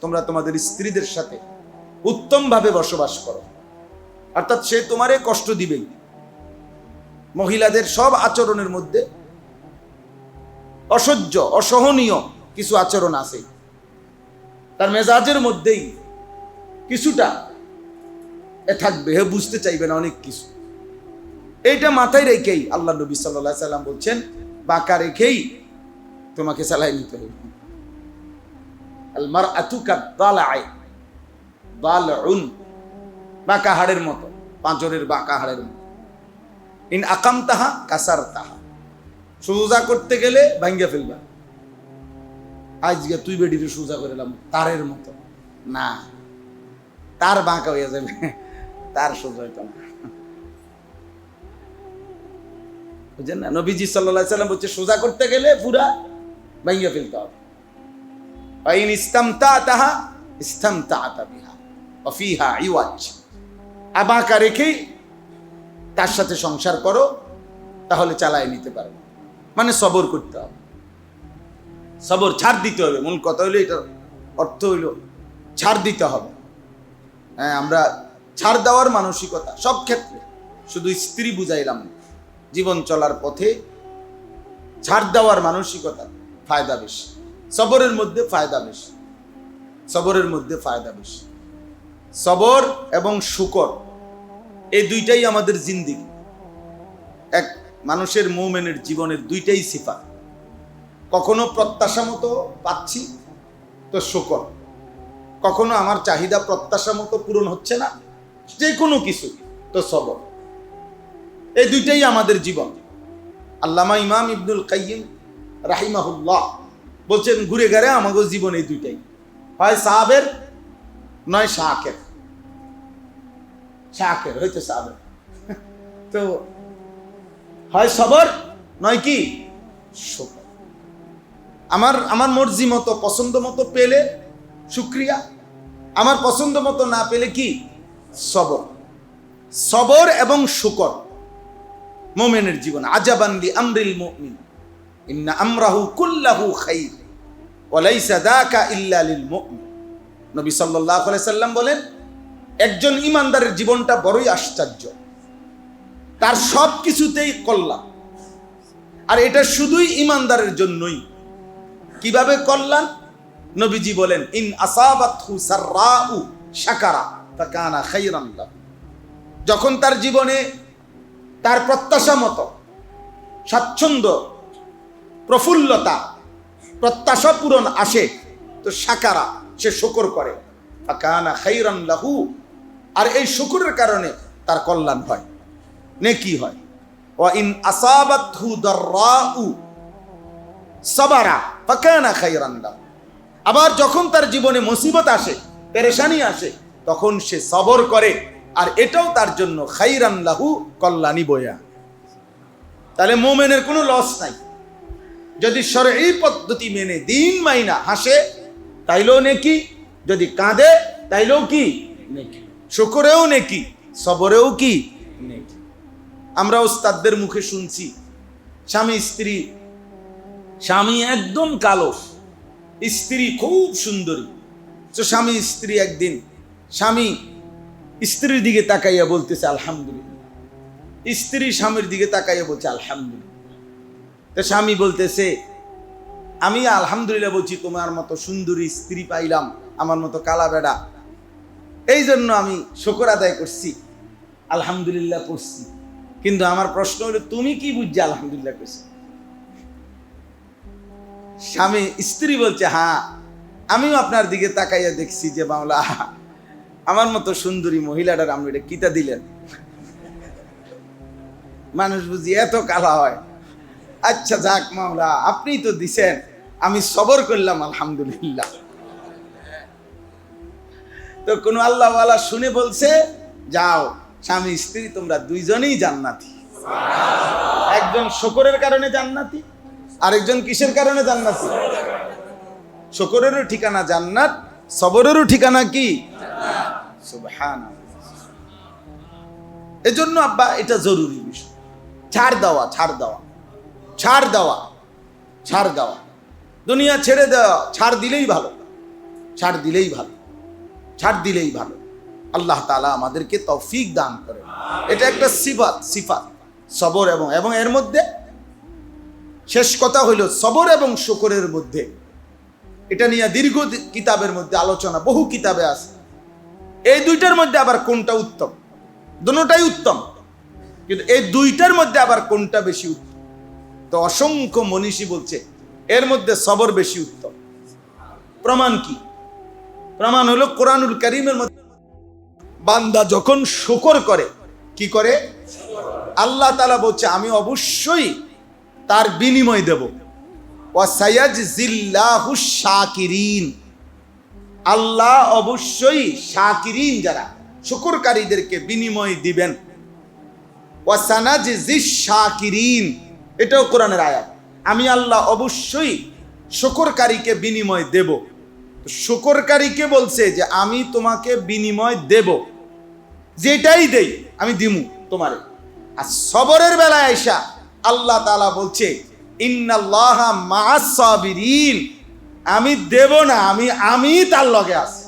তোমরা তোমাদের স্ত্রীদের সাথে উত্তমভাবে বসবাস করো, অর্থাৎ সে তোমারে কষ্ট দিবেই। মহিলাদের সব আচরণের মধ্যে অসহ্য অসহনীয় কিছু আচরণ আছে, তার মেজাজের মধ্যেই কিছুটা থাকবে, হে বুঝতে চাইবে না অনেক কিছু। এইটা মাথায় রেখেই আল্লাহ নবী সাল্লাল্লাহু আলাইহি সাল্লাম বলছেন, বাঁকা রেখেই তোমাকে চালাই নিতে হবে। আল মারআতু কাদ-দালাই, দালউন, বাঁকা হাড়ের মতো, পাঁজরের বাঁকা হাড়ের মতো। ইন আকামতাহা কাসারতাহা, সোজা করতে গেলে ভাঙ্গা ফেলবা। আজকে তুই বেডিরে সোজা করে এলাম তারের মতো, না, তার বাঁকা হয়ে যাবে, তার সোজা হইতো না। বুঝছেন না? নবীজি সাল্লাল্লাহু আলাইহি সাল্লাম বলছে সোজা করতে গেলে পুরা ভাঙ্গা ফেলতে হবে। আইন ইসতামতাতাহা ইসতামতাতা বিহা ওয়া ফিহা ইওয়াজ, বাঁকা রেখেই তার সাথে সংসার করো, তাহলে চালায় নিতে পারবে। মানে সবর করতে হবে, সবর, ছাড় দিতে হবে। মূল কথা হইলো এটা, অর্থ হইলো ছাড় দিতে হবে। হ্যাঁ, আমরা ছাড় দেওয়ার মানসিকতা সব ক্ষেত্রে, শুধু স্ত্রী বুঝাইলাম না, জীবন চলার পথে ছাড় দেওয়ার মানসিকতা ফায়দা বেশি। সবরের মধ্যে ফায়দা বেশি, সবরের মধ্যে ফায়দা বেশি। সবর এবং শুকর, এই দুইটাই আমাদের জিন্দেগি। এক মানুষের মুমিনের জীবনের দুইটাই সিফাত। কখনো প্রত্যাশা মতো পাচ্ছি তো শুকর, কখনো আমার চাহিদা প্রত্যাশা মতো পূরণ হচ্ছে না, যে কোনো কিছু তো সবর। এই দুইটাই আমাদের জীবন। আল্লামা ইমাম ইবনুল কাইয়িম রাহিমাহুল্লাহ বলছেন, ঘুরে গেলে আমাদের জীবন এই দুইটাই, হয় সাহাবের নয় শাকের। শাকের হইতে সাহাবের, তো হয় সবর নয় কি শুকর। আমার মর্জি মতো পছন্দ মতো পেলে শুকরিয়া, আমার পছন্দ মতো না পেলে কি সবর। সবর এবং শুকর মুমিনের জীবন। আজাবান লি আমরিল মুমিন ইন্না আমরাহু কুল্লাহু খাইর ওয়া লাইসা যাকা ইল্লা লিল মুমিন। নবী সাল্লাল্লাহু আলাইহি সাল্লাম বলেন, একজন ঈমানদারের জীবনটা বড়ই আশ্চর্য, তার সব কিছুতেই কল্যাণ। আর এটা শুধুই ঈমানদারের জন্যই। কিভাবে কল্যাণ? নবীজি বলেন, ইন আসাবাতহু সাররাউ শাকারা ফাকানা খায়রান লাহু। যখন তার জীবনে তার প্রত্যাশা মতো স্বাচ্ছন্দ্য, প্রফুল্লতা, প্রত্যাশা পূরণ আসে, তো শাকারা, সে শুকর করে, ফাকানা খায়রান লাহু, আর এই শুকরের কারণে তার কল্যাণ হয়, নেকি হয়। ওয়া ইন আসাবাতহু দাররাউ সাবারা ফাকানা খায়রান লাহু। আবার যখন তার জীবনে মুসিবত আসে, পেরেশানি আসে, তখন সে সবর করে, আর এটাও তার জন্য খায়রান লাহু, কল্যাণী বয়া। তাহলে মুমিনের কোনো লস নাই। যদি শরঈ পদ্ধতি মেনে দিন মাইনা হাসে তাইলেও নেকি, যদি কাঁদে তাইলেও কি নেকি, শুকরেও নেকি, সবরেও কি নেকি। আমরা ওস্তাদদের মুখে শুনছি, স্বামী স্ত্রী, স্বামী একদম কালো, স্ত্রী খুব সুন্দরী। তো স্বামী স্ত্রী একদিন, স্বামী স্ত্রীর দিকে তাকাইয়া বলতেছে আলহামদুলিল্লাহ, স্ত্রী স্বামীর দিকে তাকাইয়া বলছে আলহামদুলিল্লাহ। তো স্বামী বলতেছে, আমি আলহামদুলিল্লাহ বলছি, তোমার মতো সুন্দরী স্ত্রী পাইলাম, আমার মতো কালা বেড়া, এই জন্য আমি শুকর আদায় করছি, আলহামদুলিল্লাহ করছি। কিন্তু আমার প্রশ্ন হলো, তুমি কি বুঝছো আলহামদুলিল্লাহ করছি? স্বামী স্ত্রী বলছে, হ্যাঁ, আমিও আপনার দিকে তাকাইয়া দেখছি যে মাওলা, আমার মতো সুন্দরী মহিলাটার আপনি এটা কিতা দিলেন। মানুষ বুঝি এত কালা হয়। আচ্ছা যাক মাওলা, আপনিই তো দিছেন, আমি সবর করলাম আলহামদুলিল্লাহ। তো কোন আল্লাহওয়ালা শুনে বলছে, যাও স্বামী স্ত্রী তোমরা দুইজনেই জান্নাতি। একজন শুকরের কারণে জান্নাতি, আরেকজন কিসের কারণে জান্নাতি? শুকরেরও ঠিকানা জান্নাত, সবরেরও ঠিকানা কি? সুবহানাল্লাহ। এজন্য আব্বা এটা জরুরি বিষয়, ছাড় দেওয়া, ছাড় দেওয়া, ছাড় দেওয়া, ছাড় দেওয়া, দুনিয়া ছেড়ে দেওয়া, ছাড় দিলেই ভালো। ছাড় দিলেই ভালো, ছাড় দিলেই ভালো। আল্লাহ তাআলা আমাদেরকে তৌফিক দান করে। এটা একটা সিফাত সবর এবং এর মধ্যে শেষ কথা হইল সবর এবং শুকরের মধ্যে, এটা নিয়ে দীর্ঘ কিতাবের মধ্যে আলোচনা, বহু কিতাবে আছে। এই দুইটার মধ্যে আবার কোনটা উত্তম? দুটোটাই উত্তম, কিন্তু এই দুইটার মধ্যে আবার কোনটা বেশি উত্তম? তো অসংখ্য মনীষী বলছে এর মধ্যে সবর বেশি উত্তম। প্রমাণ কি? প্রমাণ হলো কোরআনুল কারীমের মধ্যে বান্দা যখন শুকর করে, কি করে? আল্লাহ তাআলা বলছে আমি অবশ্যই তার বিনিময় দেব। ওয়াসায়াজজিল্লাহু শাকিরিন, আল্লাহ অবশ্যই শাকিরিন যারা শুকরকারীদেরকে বিনিময় দিবেন। ওয়াসানাজিজ শাকিরিন, এটাও কোরআনের আয়াত। আমি আল্লাহ অবশ্যই শুকরকারীকে বিনিময় দেব। শুকরকারীকে বলছে যে আমি তোমাকে বিনিময় দেব, যেটাই দেই আমি দিমু তোমারে। আর সবরের বেলায় আয়েশা আল্লাহ তাআলা বলছে ইন্নাল্লাহা মাআস সাবিরিন, আমি দেব না, আমি তার লগে আছি।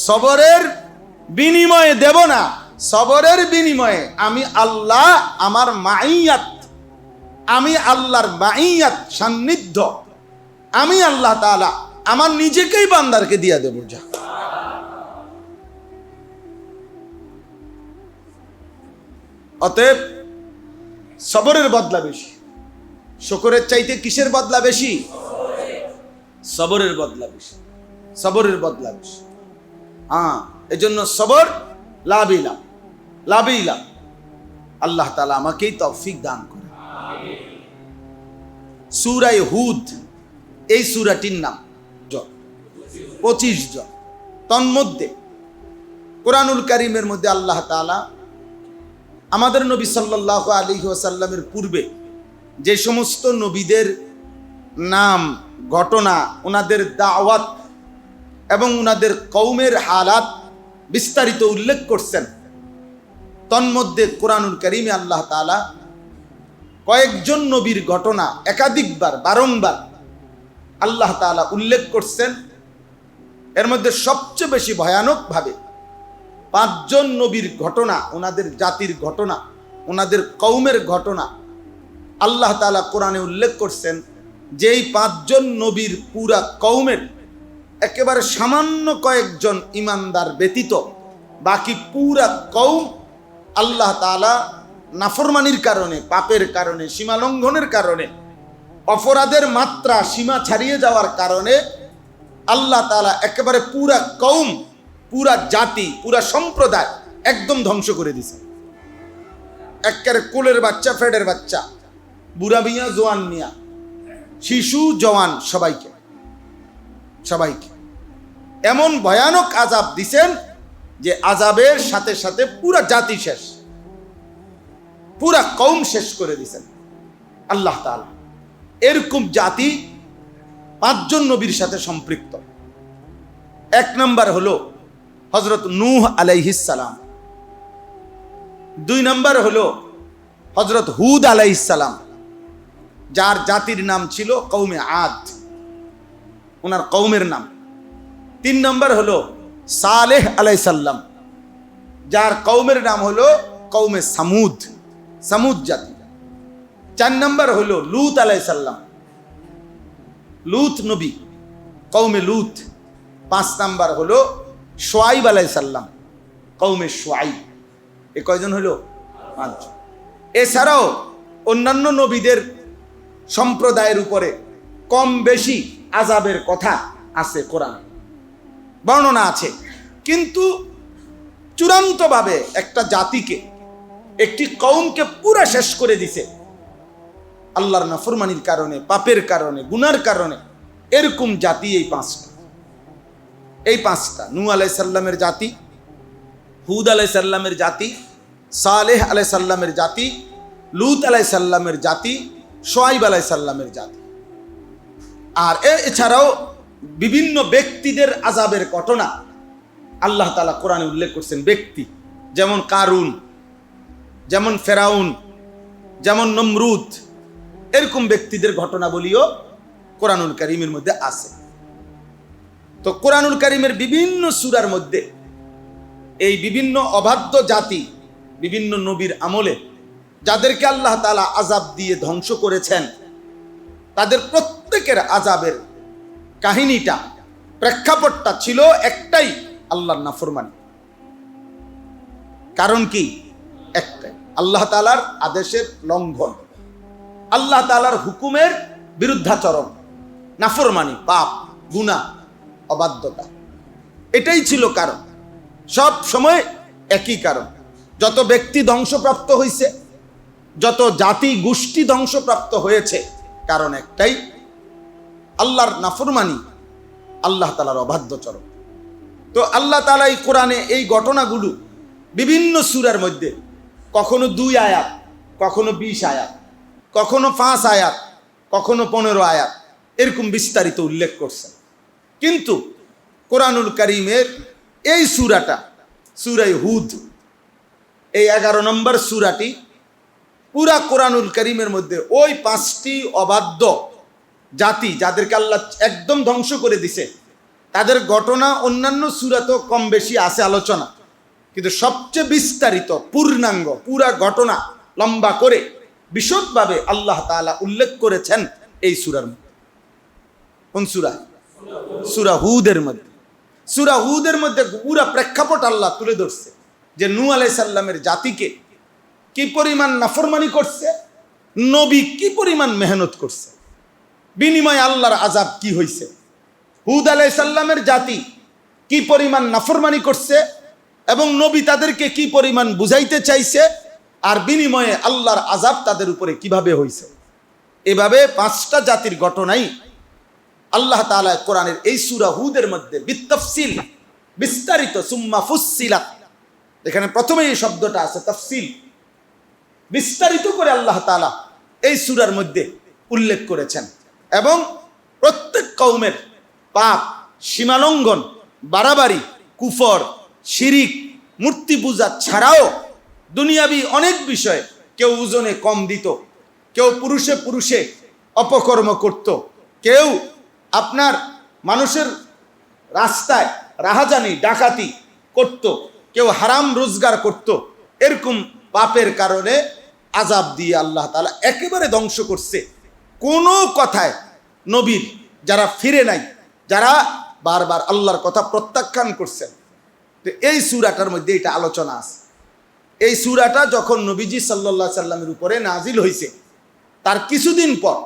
সবরের বিনিময়ে দেব না, সবরের বিনিময়ে আমি আল্লাহ, আমার মাইয়াত, আমি আল্লাহর মাইয়াত সান্নিধ্য, আমি আল্লাহ তাআলা আমার নিজেকেই বান্দারকে দিয়ে দেব। যা অতএব সবরের বদলা বেশি, শুকরের চাইতে কিসের বদলা বেশি? সবরের বদলা বেশি, সবরের বদলা বেশি। এজন্য সবর লাভই লাভ, লাভই লাভ। আল্লাহ তাআলা আমাকেই তৌফিক দান করে। সূরা হুদ, এই সূরাটির নাম 25 জন। তন্মধ্যে কোরআনুল কারীমের মধ্যে আল্লাহ তাআলা আমাদের নবী সাল্লাল্লাহু আলাইহি ওয়াসাল্লামের পূর্বে যে সমস্ত নবীদের নাম, ঘটনা, ওনাদের দাওয়াত এবং ওনাদের কওমের হালাত বিস্তারিত উল্লেখ করছেন। তন্মধ্যে কোরআনুল কারীমে আল্লাহ তাআলা কয়েকজন নবীর ঘটনা একাধিকবার, বারংবার আল্লাহ তাআলা উল্লেখ করছেন। এর মধ্যে সবচেয়ে বেশি ভয়ানকভাবে 5 জন নবীর ঘটনা, ওনাদের জাতির ঘটনা, ওনাদের কওমের ঘটনা আল্লাহ তাআলা কোরআনে উল্লেখ করছেন। যেই 5 জন নবীর পুরা কওমের একেবারে সামান্য কয়েকজন ইমানদার ব্যতীত বাকি পুরা কওম আল্লাহ তাআলা নাফরমানির কারণে, পাপের কারণে, সীমা লঙ্ঘনের কারণে, অপরাধের মাত্রা সীমা ছাড়িয়ে যাওয়ার কারণে আল্লাহ তাআলা একেবারে পুরা কওম, পুরা জাতি, পুরা সম্প্রদায় একদম ধ্বংস করে দিয়েছে। একেবারে কোলের বাচ্চা, ফেডের বাচ্চা, বুড়া মিয়া, জোয়ান মিয়া, শিশু, জওয়ান, সবাইকে এমন ভয়ানক আযাব দিছেন যে আযাবের সাথে সাথে পুরা জাতি শেষ, পুরা কওম শেষ করে দিছেন আল্লাহ তাআলা। এরকম জাতি 5 জন নবীর সাথে সম্পৃক্ত। 1 নম্বর হলো হযরত নূহ আলাইহিস সালাম, 2 নম্বর হলো হযরত হুদ আলাইহিস সালাম, যার জাতির নাম ছিল কওমে আদ, ওনার কওমের নাম। 3 নম্বর হলো সালেহ আলাইহিস সালাম, যার কওমের নাম হলো কওমে সামুদ, সামুদ জাতি। 4 নম্বর হলো লূত আলাইহিস সালাম, লূত নবী, কওমে লূত। 5 নম্বর হলো শুআইব আলাইহিস সালাম, কওমে শুআইব। এ কয়জন হলো? 5 জন। এছাড়াও অন্যান্য নবীদের সম্প্রদায়ের উপরে কম বেশি আযাবের কথা আছে, কোরআনে বর্ণনা আছে। কিন্তু চূড়ান্তভাবে একটা জাতিকে, একটি কওমকে পুরা শেষ করে দিছে আল্লাহর নাফরমানির কারণে, পাপের কারণে, গুনার কারণে। এরকম জাতি এই 5টা, এই 5টা নূহ আলাইহিস সালামের জাতি, হুদ আলাইহিস সালামের জাতি, সালেহ আলাইহিস সালামের জাতি, লূত আলাইহিস সালামের জাতি, শুআইব আলাইহিস সালামের জাতি। আর এছাড়াও বিভিন্ন ব্যক্তিদের আযাবের ঘটনা আল্লাহ তাআলা কোরআনে উল্লেখ করছেন। ব্যক্তি যেমন কারুন, যেমন ফেরাউন, যেমন নমরুদ, এরকম ব্যক্তিদের ঘটনা বলিও কোরআনুল কারীমের মধ্যে আছে। তো কোরআনুল কারীমের বিভিন্ন সূরার মধ্যে এই বিভিন্ন অবাধ্য জাতি, বিভিন্ন নবীর আমলে যাদেরকে আল্লাহ তাআলা আযাব দিয়ে ধ্বংস করেছেন, তাদের প্রত্যেকের আযাবের কাহিনীটা, প্রেক্ষাপটটা ছিল একটাই, আল্লাহর নাফরমানি। কারণ কি? একটাই, আল্লাহ তাআলার আদেশের লঙ্ঘন, আল্লাহ তাআলার হুকুমের বিরুদ্ধাচরণ, নাফরমানি, পাপ, গুনাহ, অবাধ্যতা। এটাই ছিল কারণ। সব সময় একই কারণ। যত ব্যক্তি ধ্বংসপ্রাপ্ত হয়েছে, যত জাতি গোষ্ঠী ধ্বংসপ্রাপ্ত হয়েছে, কারণ একটাই, আল্লাহর নাফরমানি, আল্লাহ তাআলার অবাধ্যচরণ। তো আল্লাহ তাআলা এই কোরআনে এই ঘটনাগুলো বিভিন্ন সূরার মধ্যে কখনো 2 আয়াত, কখনো 20 আয়াত, কখনো 5 আয়াত, কখনো 15 আয়াত, এরকম বিস্তারিত উল্লেখ করছেন। কিন্তু কোরআনুল কারীমের এই সূরাটা, সূরা হুদ, এই 11 নম্বর সূরাটি পুরা কোরআনুল কারীমের মধ্যে ওই 5টি অবাধ্য জাতি যাদেরকে আল্লাহ একদম ধ্বংস করে দিছে, তাদের ঘটনা অন্যান্য সূরাতেও কম বেশি আছে আলোচনা, কিন্তু সবচেয়ে বিস্তারিত পূর্ণাঙ্গ পুরা ঘটনা লম্বা করে বিশদভাবে আল্লাহ তাআলা উল্লেখ করেছেন এই সূরার মধ্যে। কোন সূরা? সূরা হুদের মধ্যে। সূরা হুদের মধ্যে পুরা প্রেক্ষাপট আল্লাহ তুলে ধরছে যে নূহ আলাইহিস সালামের জাতিকে কি পরিমাণ নাফরমানি করছে, নবী কি পরিমাণ মেহনত করছে, বিনিময়ে আল্লাহর আযাব কি হয়েছে। হুদ আলাইহিস সালামের জাতি কি পরিমাণ নাফরমানি করছে এবং নবী তাদেরকে কি পরিমাণ বুঝাইতে চাইছে, আর বিনিময়ে আল্লাহর আযাব তাদের উপরে কিভাবে হয়েছে। এভাবে 5টা জাতির ঘটনাই আল্লাহ তাআলা কোরআনের এই সূরা হুদের মধ্যে বিতাফসিল, বিস্তারিত, সুম্মা ফুসসিলাত, এখানে প্রথমেই এই শব্দটা আছে তাফসিল, বিস্তারিত করে আল্লাহ তাআলা এই সূরার মধ্যে উল্লেখ করেছেন। এবং প্রত্যেক কওমের পাপ, সীমালঙ্ঘন, বাড়াবাড়ি, কুফর, শিরিক, মূর্তি পূজা ছাড়াও দুনিয়াবি অনেক বিষয়, কেউ ওজনে কম দিত, কেউ পুরুষে পুরুষে অপকর্ম করত, কেউ আপনার মানুষের রাস্তায় রাহাজানি ডাকাতি করত, কেউ হারাম রোজগার করত, এরকম পাপের কারণে আযাব দিয়ে আল্লাহ তাআলা একেবারে ধ্বংস করছে। কোনো কথায় নবীর যারা ফিরে নাই, যারা বারবার আল্লাহর কথা প্রত্যাখ্যান করছেন, তো এই সূরাটার মধ্যে এটা আলোচনা আছে। এই সূরাটা যখন নবীজি সাল্লাল্লাহু আলাইহি সাল্লামের উপরে নাজিল হয়েছে, তার কিছুদিন পর,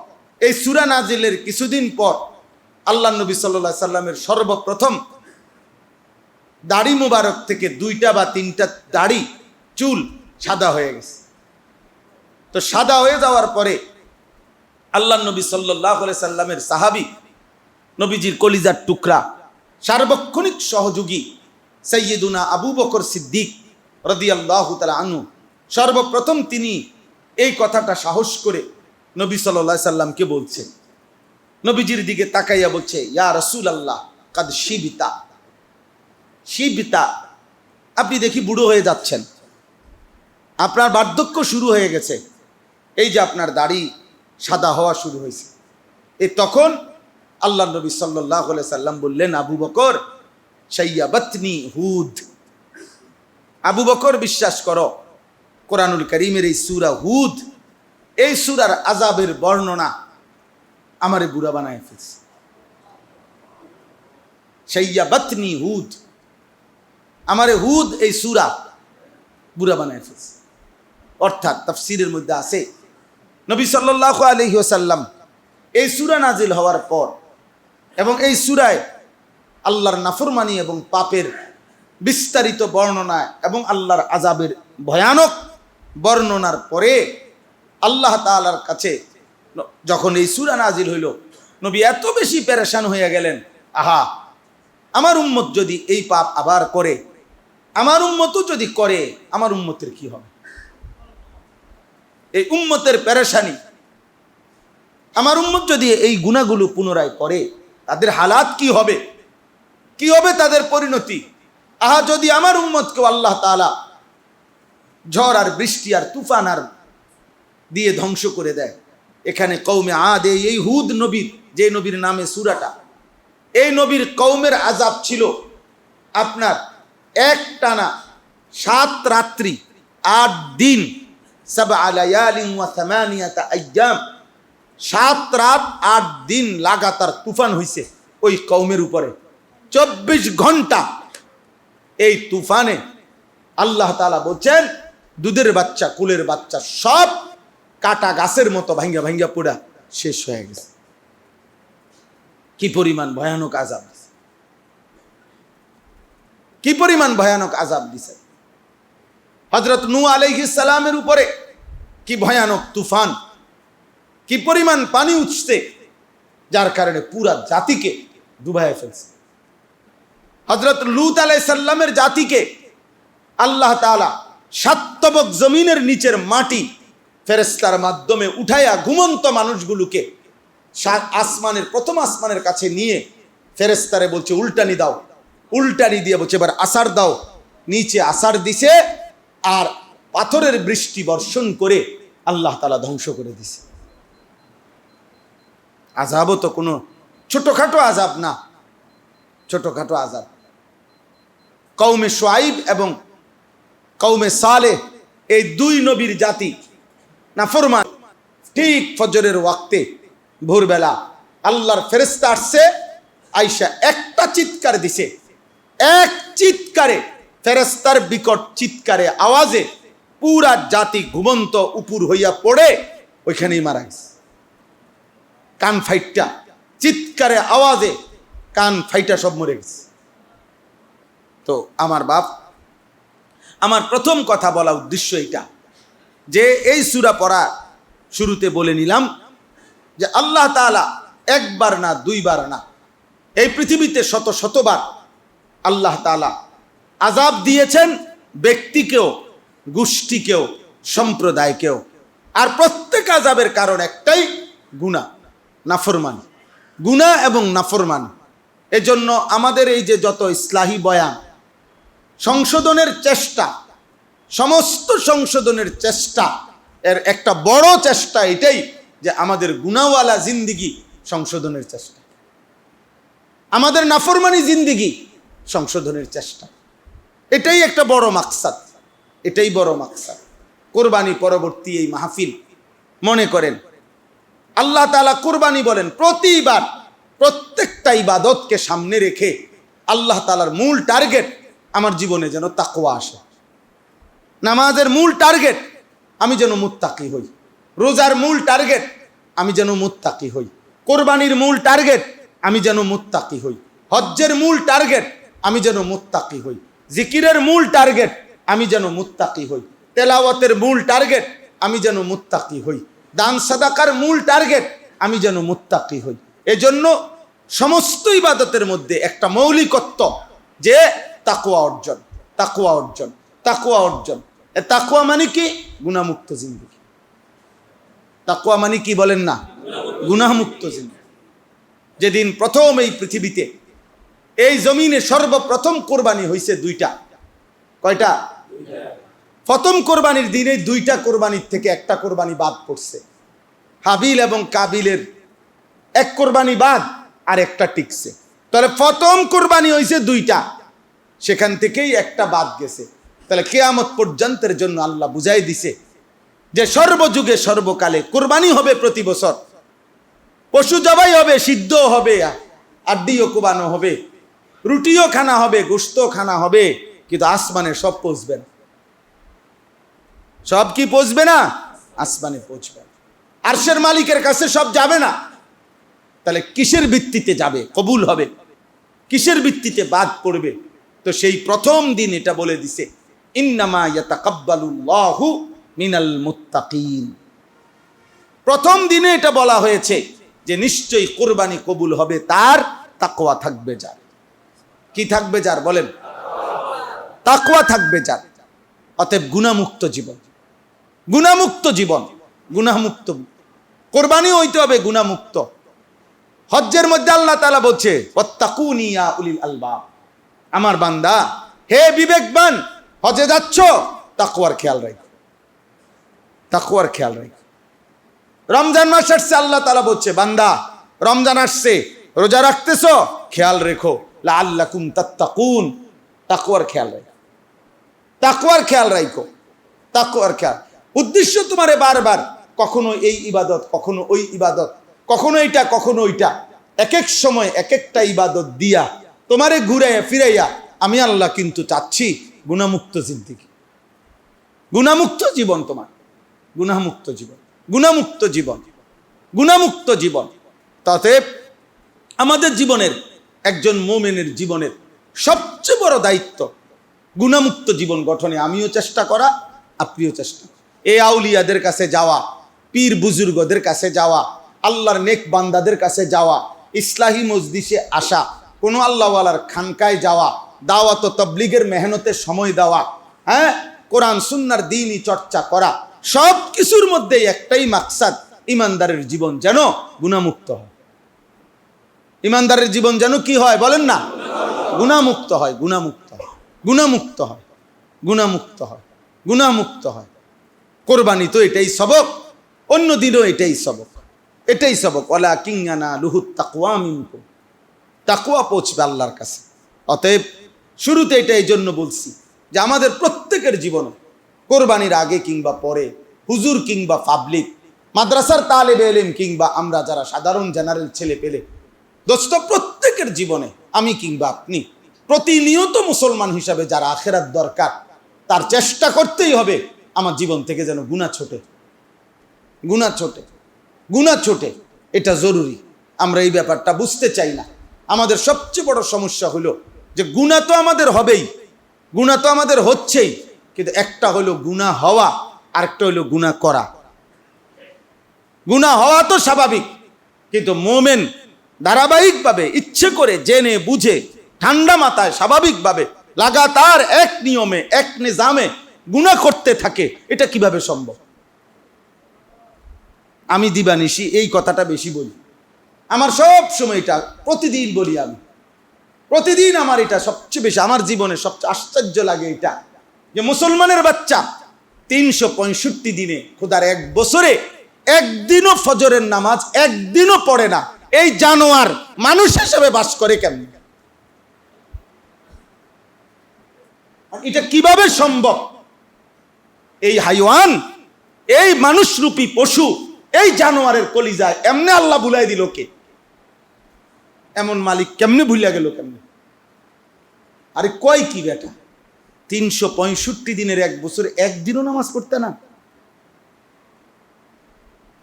এই সূরা নাজিলের কিছুদিন পর আল্লাহ নবী সাল্লাল্লাহু আলাইহি সাল্লামের সর্বপ্রথম দাড়ি মুবারক থেকে 2টা বা 3টা দাড়ি, চুল সাদা হয়ে গেছে। তো সাদা হয়ে যাওয়ার পরে আল্লাহ নবী সাল্লাল্লাহু আলাইহি সাল্লামের সাহাবী, নবীজির কলিজার টুকরা, সার্বক্ষণিক সহযোগী সাইয়্যিদুনা আবু বকর সিদ্দিক রাদিয়াল্লাহু তাআলা আনহু, সর্বপ্রথম তিনি এই কথাটা সাহস করে নবী সাল্লাল্লাহু আলাইহি সাল্লামকে বলছেন। নবীজির দিকে তাকাইয়া বলছে, ইয়া রাসূলুল্লাহ কাদ শিবিতা, শিবিতা, আপনি দেখি বুড়ো হয়ে যাচ্ছেন, আপনার বার্ধক্য শুরু হয়ে গেছে, এই যে আপনার দাড়ি সাদা হওয়া শুরু হয়েছে। তখন আল্লাহ নবী সাল্লাল্লাহু আলাইহি সাল্লাম বললেন, আবু বকর শাইয়াবাতনি হুদ, আবু বকর বিশ্বাস করো, কোরআনুল কারীমের এই সূরা হুদ, এই সূরার আযাবের বর্ণনা আমারে বুড়া বানায় ফেলছে। শাইয়াবাতনি হুদ, আমারে হুদ এই সূরা বুড়া বানায় ফেলছে। অর্থাৎ তাফসীরের মধ্যে আছে নবী সাল্লাল্লাহু আলাইহি ওয়াসাল্লাম এই সূরা নাজিল হওয়ার পর এবং এই সূরায় আল্লাহর নাফরমানি এবং পাপের বিস্তারিত বর্ণনা এবং আল্লাহর আযাবের ভয়ানক বর্ণনার পরে আল্লাহ তাআলার কাছে যখন এই সূরা নাজিল হইল, নবী এত বেশি পেরেশান হয়ে গেলেন, আহা, আমার উম্মত যদি এই পাপ আবার করে, আমার উম্মতও যদি করে, আমার উম্মতের কি হবে? এই উম্মতের পেরেশানি, আমার উম্মত যদি এই গুনাহগুলো পুনরায় করে, তাদের হালাত কি হবে? কি হবে তাদের পরিণতি? আহা, যদি আমার উম্মতকে আল্লাহ তাআলা ঝড় আর বৃষ্টি আর তুফান আর দিয়ে ধ্বংস করে দেয়। এখানে কওমে আদ, এই হুদ নবীর যে নবীর নামে সূরাটা, এই নবীর কওমের আযাব ছিল আপনার একটানা 7 রাত্রি 8 দিন, 7 লায়ালিন ওয়া 8 আইয়াম, 7 রাত 8 দিন লাগাতার তুফান হইছে ওই কওমের উপরে। 24 ঘন্টা এই তুফানে আল্লাহ তাআলা বলছেন দুধের বাচ্চা, কুলের বাচ্চা সব কাটা গাছের মতো ভাঙ্গা ভাঙ্গা পোড়া শেষ হয়ে গেছে। কি পরিমাণ ভয়ানক আযাব, কি পরিমাণ ভয়ানক আযাব দিছে। হযরত নূহ আলাইহিস সালামের উপরে কি ভয়ানক তুফান, কি পরিমাণ পানি উঠছে, যার কারণে পুরা জাতিকে ডুবাইয়া ফেলছে। হযরত লূত আলাইহিস সালামের জাতিকে আল্লাহ তাআলা 7 তবক জমিনের নিচের মাটি ফেরেশতার মাধ্যমে উঠাইয়া ঘুমন্ত মানুষগুলোকে আসমানের প্রথম আসমানের কাছে নিয়ে ফেরেশতারে বলছে উল্টানি দাও, উল্টানি দিয়ে বলছে এবার আসার দাও, নিচে আসার দিছে আর পাথরের বৃষ্টি বর্ষণ করে আল্লাহ তাআলা ধ্বংস করে দিছে। আযাবও তো কোনো ছোটখাটো আযাব না, ছোটখাটো আযাব। কওমে শুআইব এবং কওমে সালেহ এই 2 নবীর জাতি নাফরমান, ঠিক ফজরের ওয়াক্তে ভোরবেলা আল্লাহর ফেরেশতা আসছে, আয়েশা একটা চিৎকার দিছে, এক চিৎকারে ফেরেশতার বিকট চিৎকারে আওয়াজে পুরা জাতি ঘুমন্ত উপুর হইয়া পড়ে ওইখানেই মারা গেছে। কান ফাইটা চিৎকারে আওয়াজে কান ফাইটা সব মরে গেছে। তো আমার বাপ, আমার প্রথম কথা বলা উদ্দেশ্য এটা যে এই সূরা পড়া শুরুতে বলে নিলাম যে আল্লাহ তাআলা একবার না, 2 বার না, এই পৃথিবীতে শত শতবার আল্লাহ তাআলা আযাব দিয়েছেন ব্যক্তিকেও, গোষ্ঠীকেও, সম্প্রদায়কেও। আর প্রত্যেক আযাবের কারণ একটাই, গুনাহ, নাফরমানি, গুনাহ এবং নাফরমানি। এজন্য আমাদের এই যে যত ইসলাহি বয়ান, সংশোধনের চেষ্টা, সমস্ত সংশোধনের চেষ্টা এর একটা বড় চেষ্টা এটাই যে আমাদের গুনাহওয়ালা জিন্দেগি সংশোধনের চেষ্টা, আমাদের নাফরমানি জিন্দেগি সংশোধনের চেষ্টা, এটাই একটা বড় মাকসাদ, এটাই বড় মাকসাদ। কোরবানি পরবর্তী এই মাহফিল মনে করেন আল্লাহ তাআলা কোরবানি বলেন প্রতিবার প্রত্যেকটা ইবাদতকে সামনে রেখে আল্লাহ তাআলার মূল টার্গেট আমার জীবনে যেন তাকওয়া আসে। নামাজের মূল টার্গেট আমি যেন মুত্তাকি হই, রোজার মূল টার্গেট আমি যেন মুত্তাকি হই, কোরবানির মূল টার্গেট আমি যেন মুত্তাকি হই, হজ্জের মূল টার্গেট আমি যেন মুত্তাকি হই, জিকিরের মূল টার্গেট আমি যেন মুত্তাকি হই, তেলাওয়াতের মূল টার্গেট আমি যেন মুত্তাকি হই, দান সাদাকার মূল টার্গেট আমি যেন মুত্তাকি হই। এজন্য সমস্ত ইবাদতের মধ্যে একটা মৌলিকত্ব যে তাকওয়া অর্জন, তাকওয়া অর্জন, তাকওয়া অর্জন। এ তাকওয়া মানে কি? গুনাহমুক্ত জিন্দেগি। তাকওয়া মানে কি বলেন না? গুনাহমুক্ত জিন্দেগি। যেদিন প্রথম এই পৃথিবীতে এই জমিনে সর্বপ্রথম কোরবানি হয়েছে 2টা। কয়টা? প্রথম কোরবানির দিনে 2টা কোরবানির থেকে একটা কোরবানি বাদ পড়ছে। হাবিল এবং কাবিলের এক কোরবানি বাদ আর একটা টিকছে। তাহলে প্রথম কোরবানি হয়েছে 2টা, সেখান থেকেই একটা বাদ গেছে। তাহলে কিয়ামত পর্যন্তের জন্য আল্লাহ বুঝাই দিছে যে সর্বযুগে সর্বকালে কোরবানি হবে প্রতি বছর, পশু জবাই হবে, সিদ্ধ হবে, আড্ডিও কোবানো হবে, রুটিও খানা হবে, গোশত খানা হবে, কিন্তু আসমানে সব পৌঁছবে না। সব কি পৌঁছবে না? আসমানে পৌঁছবে। আরশের মালিকের কাছে সব যাবে না। তাহলে কিসের ভিত্তিতে যাবে, কবুল হবে? কিসের ভিত্তিতে বাদ পড়বে? তো সেই প্রথম দিন এটা বলে দিছে, ইন্নামা ইয়াতাকাব্বালুল্লাহু মিনাল মুত্তাকিন। প্রথম দিনে এটা বলা হয়েছে যে নিশ্চয়ই কোরবানি কবুল হবে তার তাকওয়া থাকবে যার। কি থাকবে যার? বলেন। তাকওয়া থাকবে যার। অতএব গুনাহমুক্ত জীবন, গুনাহমুক্ত জীবন, গুনাহমুক্ত কোরবানি হইতে হবে গুনাহমুক্ত। হজ্জের মধ্যে আল্লাহ তাআলা বলছে ওয়াত্তাকুনি ইয়া উলিল আলবাব, আমার বান্দা হে বিবেকবান, হজে যাচ্ছ, তাকওয়ার খেয়াল রাখো, তাকওয়ার খেয়াল রাখো। রমজান মাস আসছে, আল্লাহ তাআলা বলছে বান্দা রমজান আসছে, রোজা রাখতেছো, খেয়াল রেখো লাআল্লাকুম তাত্তাকুন, তাকওয়ার খেয়াল রাখো, তাকওয়ার খেয়াল রাখো, তাকওয়ার খেয়াল। উদ্দেশ্য তোমারে বারবার কখনো এই ইবাদত, কখনো ওই ইবাদত, কখনো এইটা কখনো ওইটা, এক এক সময় এক একটা ইবাদত দিয়া তোমারে ঘুরাইয়া ফিরাইয়া আমি আল্লাহ কিন্তু চাচ্ছি গুনাহমুক্ত জিন্দেগি, গুনাহমুক্ত জীবন, তোমার গুনাহমুক্ত জীবন, গুনাহমুক্ত জীবন, গুনাহমুক্ত জীবন। তাতে আমাদের জীবনের, একজন মুমিনের জীবনের সবচেয়ে বড় দায়িত্ব গুনাহমুক্ত জীবন গঠনে আমিও চেষ্টা করা, আপনিও চেষ্টা। এই আউলিয়াদের কাছে যাওয়া, পীর বুজুর্গদের কাছে যাওয়া, আল্লাহর নেক বান্দাদের কাছে যাওয়া, ইসলাহি মজলিসে আসা, কোনো আল্লাহওয়ালার খানকায় যাওয়া, দাওয়াত ও তাবলীগের মেহনতে সময় দেওয়া, হ্যাঁ, কোরআন সুন্নাহর দ্বীনি চর্চা করা, সব কিছুর মধ্যে একটাই মাকসাদ, ইমানদারের জীবন যেন গুনাহমুক্ত হয়। ইমানদারের জীবন যেন কি হয় বলেন না? গুনাহমুক্ত হয়, গুনাহমুক্ত হয়, গুনাহমুক্ত হয়, গুনাহমুক্ত হয়, গুনাহমুক্ত হয়। কোরবানি তো এটাই সবক, অন্য দিনও এটাই সবক, এটাই সবক। ওয়ালা কিঙ্গানা লুহুত তাকওয়া মিনকুম, তাকওয়া পৌঁছবে আল্লাহর কাছে। অতএব শুরুতে এটা এই জন্য বলছি যে আমাদের প্রত্যেকের জীবনে কোরবানির আগে কিংবা পরে, হুজুর কিংবা পাবলিক, মাদ্রাসার তালেবে ইলম কিংবা আমরা যারা সাধারণ জেনারেল ছেলে পেলে, দোস্ত, প্রত্যেকের জীবনে আমি কিংবা আপনি প্রতিনিয়ত মুসলমান হিসাবে যারা আখেরাত দরকার, তার চেষ্টা করতেই হবে আমার জীবন থেকে যেন গুনাহ ছোটে, গুনাহ ছোটে, গুনাহ ছোটে। এটা জরুরি। আমরা এই ব্যাপারটা বুঝতে চাই না। আমাদের সবচেয়ে বড় সমস্যা হলো যে গুনাহ তো আমাদের হবেই, গুনাহ তো আমাদের হচ্ছেই, কিন্তু একটা হলো গুনাহ হওয়া, আরেকটা হলো গুনাহ করা। গুনাহ হওয়া তো স্বাভাবিক, কিন্তু মোমেন ধারাবাহিকভাবে ইচ্ছে করে জেনে বুঝে ঠান্ডা মাথায় স্বাভাবিকভাবে লাগাতার এক নিয়মে এক নিজামে গুনাহ করতে থাকে, এটা কিভাবে সম্ভব? আমি দিবানিশি এই কথাটা বেশি বলি, আমার সব সময় এটা প্রতিদিন বলি, আমি প্রতিদিন আমার এটা সবচেয়ে বেশি, আমার জীবনে সবচেয়ে আশ্চর্য লাগে এটা যে মুসলমানের বাচ্চা 365 দিনে, খোদার এক বছরে একদিনও ফজরের নামাজ একদিনও পড়ে না। এই জানোয়ার মানুষ হিসেবে বাস করে কেমন? এটা কিভাবে সম্ভব? এই হাইওয়ান, এই মানুষরূপী পশু, এই জানোয়ারের কলিজায় এমনি আল্লাহ ভুলাই দিল কে? এমন মালিক কেমনে ভুলিয়া গেল কেমনে? আরে কয় কি বেটা, 365 দিনের এক বছরে একদিনও নামাজ পড়তে না,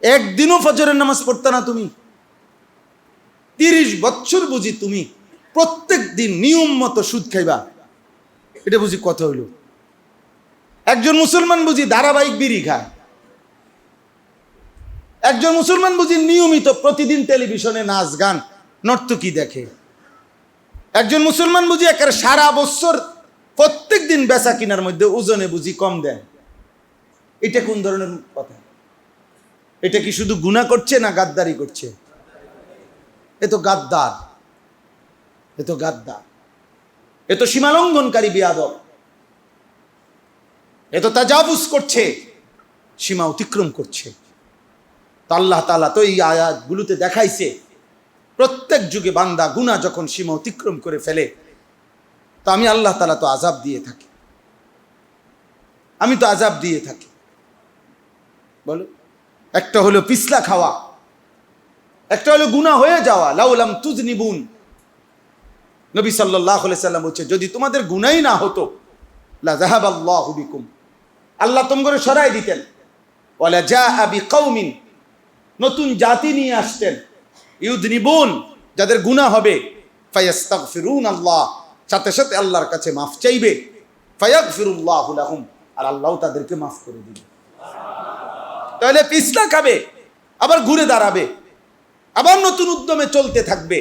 একদিনও ফজরের নামাজ পড়তে না তুমি? 30 বছর বুঝি তুমি প্রত্যেক দিন নিয়ম মতো সুদ খাইবা, এটা বুঝি কথা হইল? একজন মুসলমান বুঝি ধারাবাহিক বিড়ি খায়, একজন মুসলমান বুঝি নিয়মিত প্রতিদিন টেলিভিশনে নাচ গান নর্তকী দেখে, একজন মুসলমান বুঝি একেবারে সারা বছর প্রত্যেক দিন বেচা কিনার মধ্যে ওজনে বুঝি কম দেয়। এটা কোন ধরনের কথা? এটা কি শুধু গুনাহ করছে না গাদ্দারি করছে? এ তো গাদ্দার, এ তো গাদ্দার, এ তো সীমালঙ্ঘনকারী বিয়াদব, এ তো তাজাবুজ করছে, সীমা অতিক্রম করছে। তো আল্লাহ তাআলা তো এই আয়াতগুলোতে দেখাইছে প্রত্যেক যুগে বান্দা গুনাহ যখন সীমা অতিক্রম করে ফেলে, তো আমি আল্লাহ তাআলা তো আযাব দিয়ে থাকি, আমি তো আযাব দিয়ে থাকি। বলো, একটা হলো পিছলা খাওয়া, একটা হলো গুনাহ হয়ে যাওয়া। লাউলাম তুজনিবুন, নবী সাল্লাল্লাহু আলাইহি সাল্লাম বলছে, যদি তোমাদের গুনাহই না হতো, লা যাহাবাল্লাহু বিকুম, আল্লাহ তোমরা সরাই দিতেন। ওয়ালা জাআ বিকাউমিন, নতুন জাতি নিয়ে আসতেন, ইউযনিবুন, যাদের গুনাহ হবে, ফায়াস্তাগফিরুন আল্লাহ, সাথে সাথে আল্লাহর কাছে মাফ চাইবে, ফায়াগফিরুল্লাহু লাহুম, আর আল্লাহ তাদেরকে মাফ করে দিবে। তাহলে পিছলা খাবে, আবার ঘুরে দাঁড়াবে, আবার নতুন উদ্যমে চলতে থাকবে,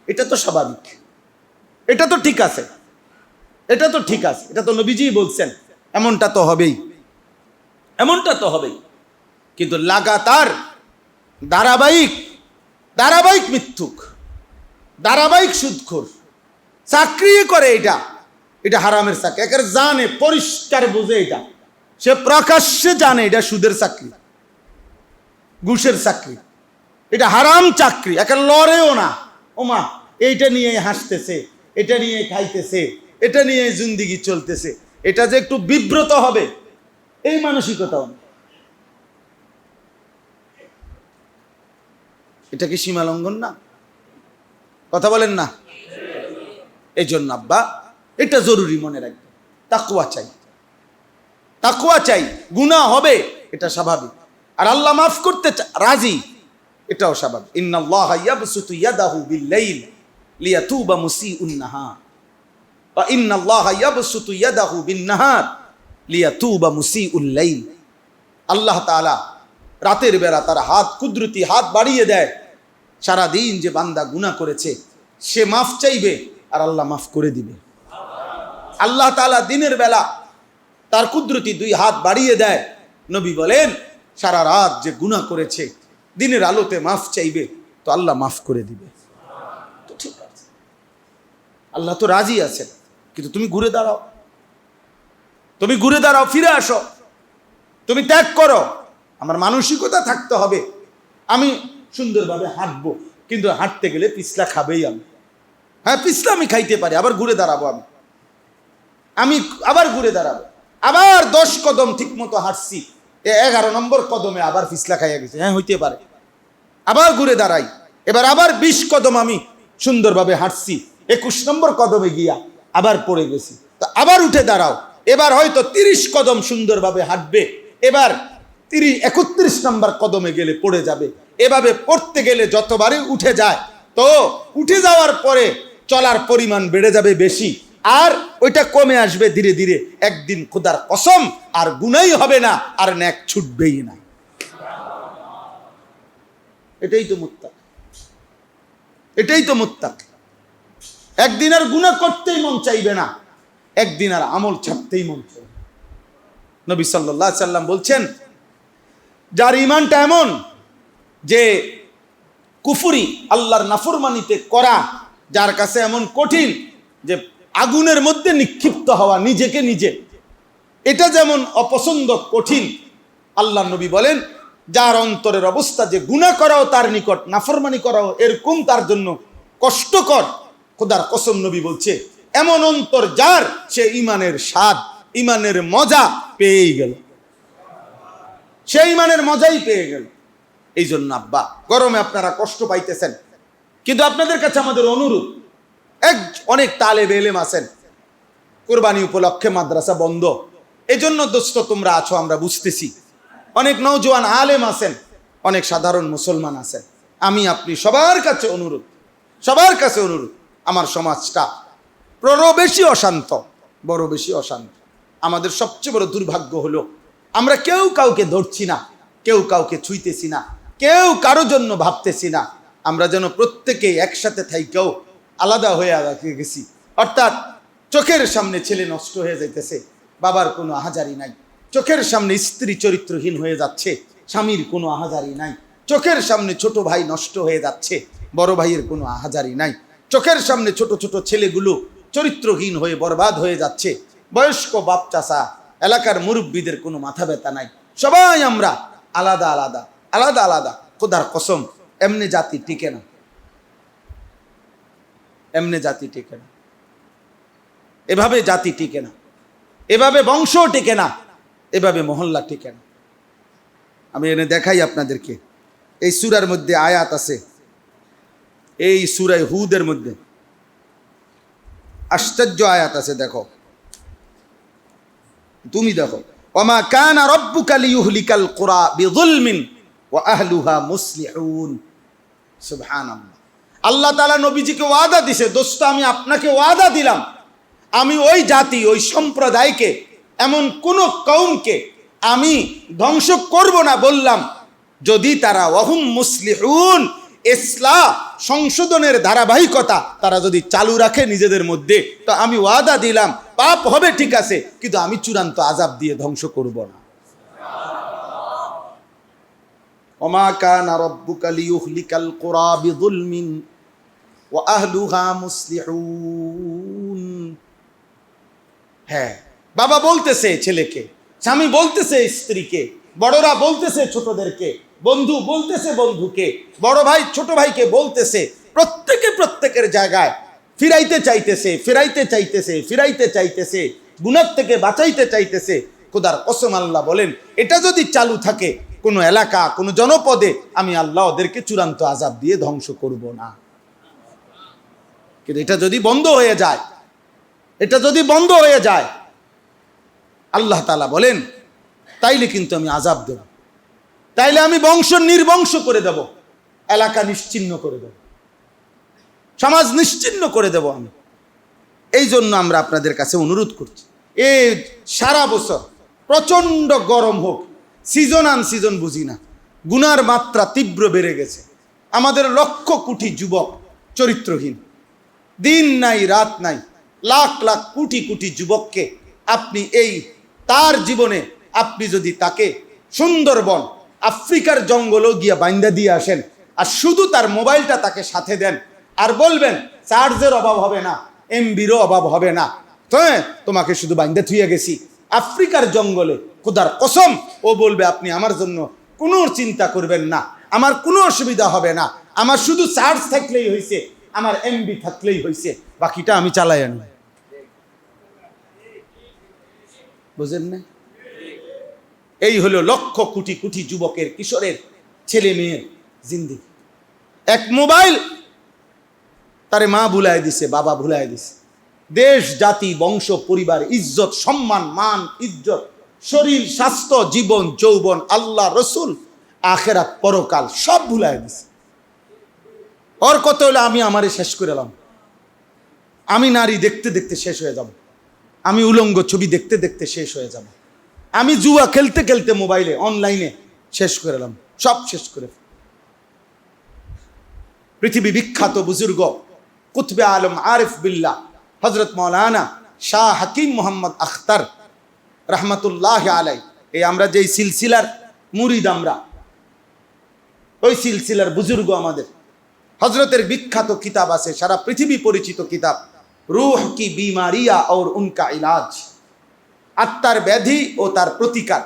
এটা তো স্বাভাবিক, এটা তো ঠিক আছে, এটা তো ঠিক আছে, এটা তো নবীজি বলছেন, এমনটা তো হবেই, এমনটা তো হবেই। কিন্তু লাগাতার ধারাবাহিক ধারাবাহিক মিথ্যুক, ধারাবাহিক সুদখোর, চাকরি করে, এটা এটা হারামের চাকরি, একের জানে, পরিষ্কার বুঝে, এটা সে প্রকাশ্যে জানে এটা সুদের চাকরি, ঘুষের চাকরি, এটা হারাম চাকরি, একে লড়েও না। ওমা, এইটা নিয়ে হাসতেছে, এটা নিয়ে খাইতেছে, এটা নিয়ে জিন্দিগি চলতেছে, এটা যে একটু বিব্রত হবে এই মানসিকতাও না। এটা কি সীমা লঙ্ঘন না? কথা বলেন না? এই জন্য আব্বা এটা জরুরি মনে রাখবে, তাকওয়া চাই, তাকওয়া চাই। গুনাহ হবে এটা স্বাভাবিক, আর আল্লাহ মাফ করতে রাজি এটাও স্বাভাবিক। ইন্নাল্লাহা ইয়াবসুতু ইয়াদাহু বিল-লাইল লিয়াতুবা মুসিউন নাহার ওয়া ইন্নাল্লাহা ইয়াবসুতু ইয়াদাহু বিন-নাহার লিয়াতুবা মুসিউল লাইল। আল্লাহ তাআলা রাতের বেলা তার হাত, কুদরতি হাত বাড়িয়ে দেয়। সারা দিন যে বান্দা গুনাহ করেছে সে মাফ চাইবে আর আল্লাহ মাফ করে দিবে। আল্লাহ তাআলা দিনের বেলা তার কুদরতি দুই হাত বাড়িয়ে দেয়। নবী বলেন সারা রাত যে গুনাহ করেছে দিনের আলোতে মাফ চাইবে তো আল্লাহ মাফ করে দিবে। তো ঠিক আছে, আল্লাহ তো রাজি আছেন, কিন্তু তুমি ঘুরে দাঁড়াও, তুমি ঘুরে দাঁড়াও, ফিরে আসো, তুমি ত্যাগ করো। আমার মানসিকতা থাকতে হবে আমি সুন্দরভাবে হাঁটবো, কিন্তু হাঁটতে গেলে পিছলা খাবেই আমি। হ্যাঁ, পিছলা আমি খাইতে পারি, আবার ঘুরে দাঁড়াবো, আমি আবার ঘুরে দাঁড়াবো, আবার 10 কদম ঠিক মতো হাঁটছি, 11 নম্বর কদমে আবার পিছলা খাইয়া গেছে। হ্যাঁ, হইতে পারে, আবার ঘুরে দাঁড়াই, এবার আবার 20 কদম আমি সুন্দরভাবে হাঁটছি, 21 নম্বর কদমে গিয়া আবার পড়ে গেছি, তো আবার উঠে দাঁড়াও। এবার হয়তো 30 কদম সুন্দরভাবে হাঁটবে, এবার 31 নম্বর কদমে গেলে পড়ে যাবে। এভাবে পড়তে গেলে যতবারই উঠে যায়, তো উঠে যাওয়ার পরে চলার পরিমাণ বেড়ে যাবে বেশি, আর ওইটা কমে আসবে ধীরে ধীরে। একদিন খোদার কসম আর গুনাহই হবে না, আর নেক ছুটবেই না। এটাই তো মুত্তাক, এটাই তো মুত্তাক। একদিন আর গুনাহ করতেই মন চাইবে না, একদিন আর আমল ছাড়তেই মন চাইবে। নবী সাল্লাল্লাহু আলাইহি সাল্লাম বলছেন, যার ঈমানটা এমন যে কুফরি, আল্লাহর নাফরমানিতে করা যার কাছে এমন কঠিন যে আগুনের মধ্যে নিক্ষিপ্ত হওয়া নিজেকে নিজে, এটা যেমন অপছন্দ কঠিন, আল্লাহ নবী বলেন যার অন্তরের অবস্থা যে গুনাহ করাও তার নিকট, নাফরমানি করাও এরকম তার জন্য কষ্টকর, খোদার কসম নবী বলছে এমন অন্তর যার, সে ঈমানের স্বাদ, ঈমানের মজা পেয়েই গেল, সে ঈমানের মজাই পেয়ে গেল। এই জন্য আব্বা, গরমে আপনারা কষ্ট পাইতেছেন, কিন্তু আপনাদের কাছে আমাদের অনুরোধ, অনেক তালেব এলেম আছেন, কুরবানি উপলক্ষে মাদ্রাসা বন্ধ, এই জন্য দোস্ত তোমরা আছো আমরা বুঝতেছি। অনেক নওজোয়ান আলেম আছেন, অনেক সাধারণ মুসলমান আছেন। আমি আপনি সবার কাছে অনুরোধ, সবার কাছে অনুরোধ, আমার সমাজটা বড় বেশি অশান্ত, বড় বেশি অশান্ত। আমাদের সবচেয়ে বড় দুর্ভাগ্য হলো আমরা কেউ কাউকে ধরছি না, কেউ কাউকে ছুঁইতেছি না, কেউ কারো জন্য ভাবতেছি না। আমরা যেন প্রত্যেকে একসাথে থাইকেও আলাদা হয়ে গেছি। অর্থাৎ চোখের সামনে ছেলে নষ্ট হয়ে যাইতেছে, বাবার কোনো আহাজারি নাই। চোখের সামনে স্ত্রী চরিত্রহীন হয়ে যাচ্ছে, স্বামীর কোনো আহাজারি নাই। চোখের সামনে ছোট ভাই নষ্ট হয়ে যাচ্ছে, বড় ভাইয়ের কোনো আহাজারি নাই। চোখের সামনে ছোট ছোট ছেলেগুলো চরিত্রহীন হয়ে বরবাদ হয়ে যাচ্ছে। বয়স্ক বাপ চাচা, এলাকার মুরব্বীদের কোনো মাথা ব্যথা নাই। সবাই আমরা আলাদা আলাদা আলাদা আলাদা। খোদার কসম, এমনি জাতি টিকে না, এমনি জাতি টিকে না, এভাবে জাতি টিকে না, এভাবে বংশ টিকে না, এভাবে মহল্লা টিকে না। আমি এনে দেখাই আপনাদেরকে, এই সূরার মধ্যে আয়াত আছে, এই সূরা হুদের মধ্যে আশ্চর্য আয়াত আছে। দেখো, তুমি দেখো, ওমা কানা রাব্বুকা লিয়ুহলিকাল কুরা বিযুলমিন ওয়া আহলুহা মুসলিহুন। সুবহানাল্লাহ। আল্লাহ তাআলা নবীজিকে ওয়াদা দিছে, দোস্ত আমি আপনাকে ওয়াদা দিলাম, আমি ওই জাতি, ওই সম্প্রদায়কে, এমন কোন কওমকে আমি ধ্বংস করব না, বললাম যদি তারা ওয়াহুম মুসলিহুন, ইসলাহ সংশোধনের ধারাবাহিকতা তারা যদি চালু রাখে নিজেদের মধ্যে, তো আমি ওয়াদা দিলাম পাপ হবে ঠিক আছে, কিন্তু আমি চূড়ান্ত আযাব দিয়ে ধ্বংস করব না। ওমা কানা রাব্বুকা লিয়ুহলিকাল কুরা বিযুলমিন ওয়া আহলুহা মুসলিহুন। হ্যাঁ, বাবা বলতেছে ছেলেকে, স্বামী বলতেছে স্ত্রীকে, বড়রা বলতেছে ছোটদেরকে, বন্ধু বলতেছে বন্ধুকে, বড় ভাই ছোট ভাইকে বলতেছে, প্রত্যেকে প্রত্যেকের জায়গায় ফিরাইতে চাইতেছে, গুনাহ থেকে বাঁচাইতে চাইতেছে। খোদার কসম আল্লাহ বলেন, এটা যদি চালু থাকে কোনো এলাকা, কোনো জনপদে, আমি আল্লাহ ওদেরকে চূড়ান্ত আযাব দিয়ে ধ্বংস করব না। কিন্তু এটা যদি বন্ধ হয়ে যায়, আল্লাহ তাআলা বলেন, তাইলে কিন্তু আমি আযাব দেব, তাইলে আমি বংশ নির্বংশ করে দেব, এলাকা নিশ্চিহ্ন করে দেব, সমাজ নিশ্চিহ্ন করে দেব আমি। এই জন্য আমরা আপনাদের কাছে অনুরোধ করছি, এই সারা বছর প্রচণ্ড গরম হোক, সিজন আন সিজন বুঝি না, গুনার মাত্রা তীব্র বেড়ে গেছে। আমাদের লক্ষ কোটি যুবক চরিত্রহীন, দিন নাই রাত নাই, লাখ লাখ কোটি কোটি যুবককে আপনি তার জীবনে আপনি যদি তাকে সুন্দরবন, আফ্রিকার জঙ্গলও গিয়া বাইন্দা দিয়ে আসেন, আর শুধু তার মোবাইলটা তাকে সাথে দেন, আর বলবেন চার্জের অভাব হবে না, এমবিরও অভাব হবে না, তোমাকে শুধু বাইন্দা থুইয়া গেছি আফ্রিকার জঙ্গলে, খোদার কসম ও বলবে আপনি আমার জন্য কোনো চিন্তা করবেন না, আমার কোনো অসুবিধা হবে না, আমার শুধু চার্জ থাকলেই হয়েছে, আমার এমবি থাকলেই হয়েছে, বাকিটা আমি চালাই আনি। বুঝেন না? এই হলো লক্ষ কোটি কোটি যুবকের, কিশোরের, ছেলে মেয়ের জিন্দেগি। এক মোবাইল তারে মা ভুলায় দিছে, বাবা ভুলায় দিছে, দেশ জাতি বংশ পরিবার, ইজ্জত সম্মান মান ইজ্জত, শরীর স্বাস্থ্য জীবন যৌবন, আল্লাহ রসুল আখেরাত পরকাল সব ভুলায় দিছে। ওর কত হলো আমি আমারে শেষ করে এলাম, আমি নারী দেখতে দেখতে শেষ হয়ে যাব, আমি উলঙ্গ ছবি দেখতে দেখতে শেষ হয়ে যাব, আমি জুয়া খেলতে খেলতে মোবাইলে অনলাইনে শেষ করে এলাম, সব শেষ করে। পৃথিবী বিখ্যাত বুজুর্গ কুতবে আলম আরিফ বিল্লাহ হযরত মাওলানা শাহ হাকিম মোহাম্মদ আখতার রহমতুল্লাহ আলাই, এই আমরা যেই সিলসিলার মুরিদ, আমরা ওই সিলসিলার বুজুর্গ, আমাদের হজরতের বিখ্যাত কিতাব আছে, সারা পৃথিবী পরিচিত কিতাব, রূহ কি বিমারিয়া और उनका इलाज, আত্মার ব্যাধি ও তার প্রতিকার।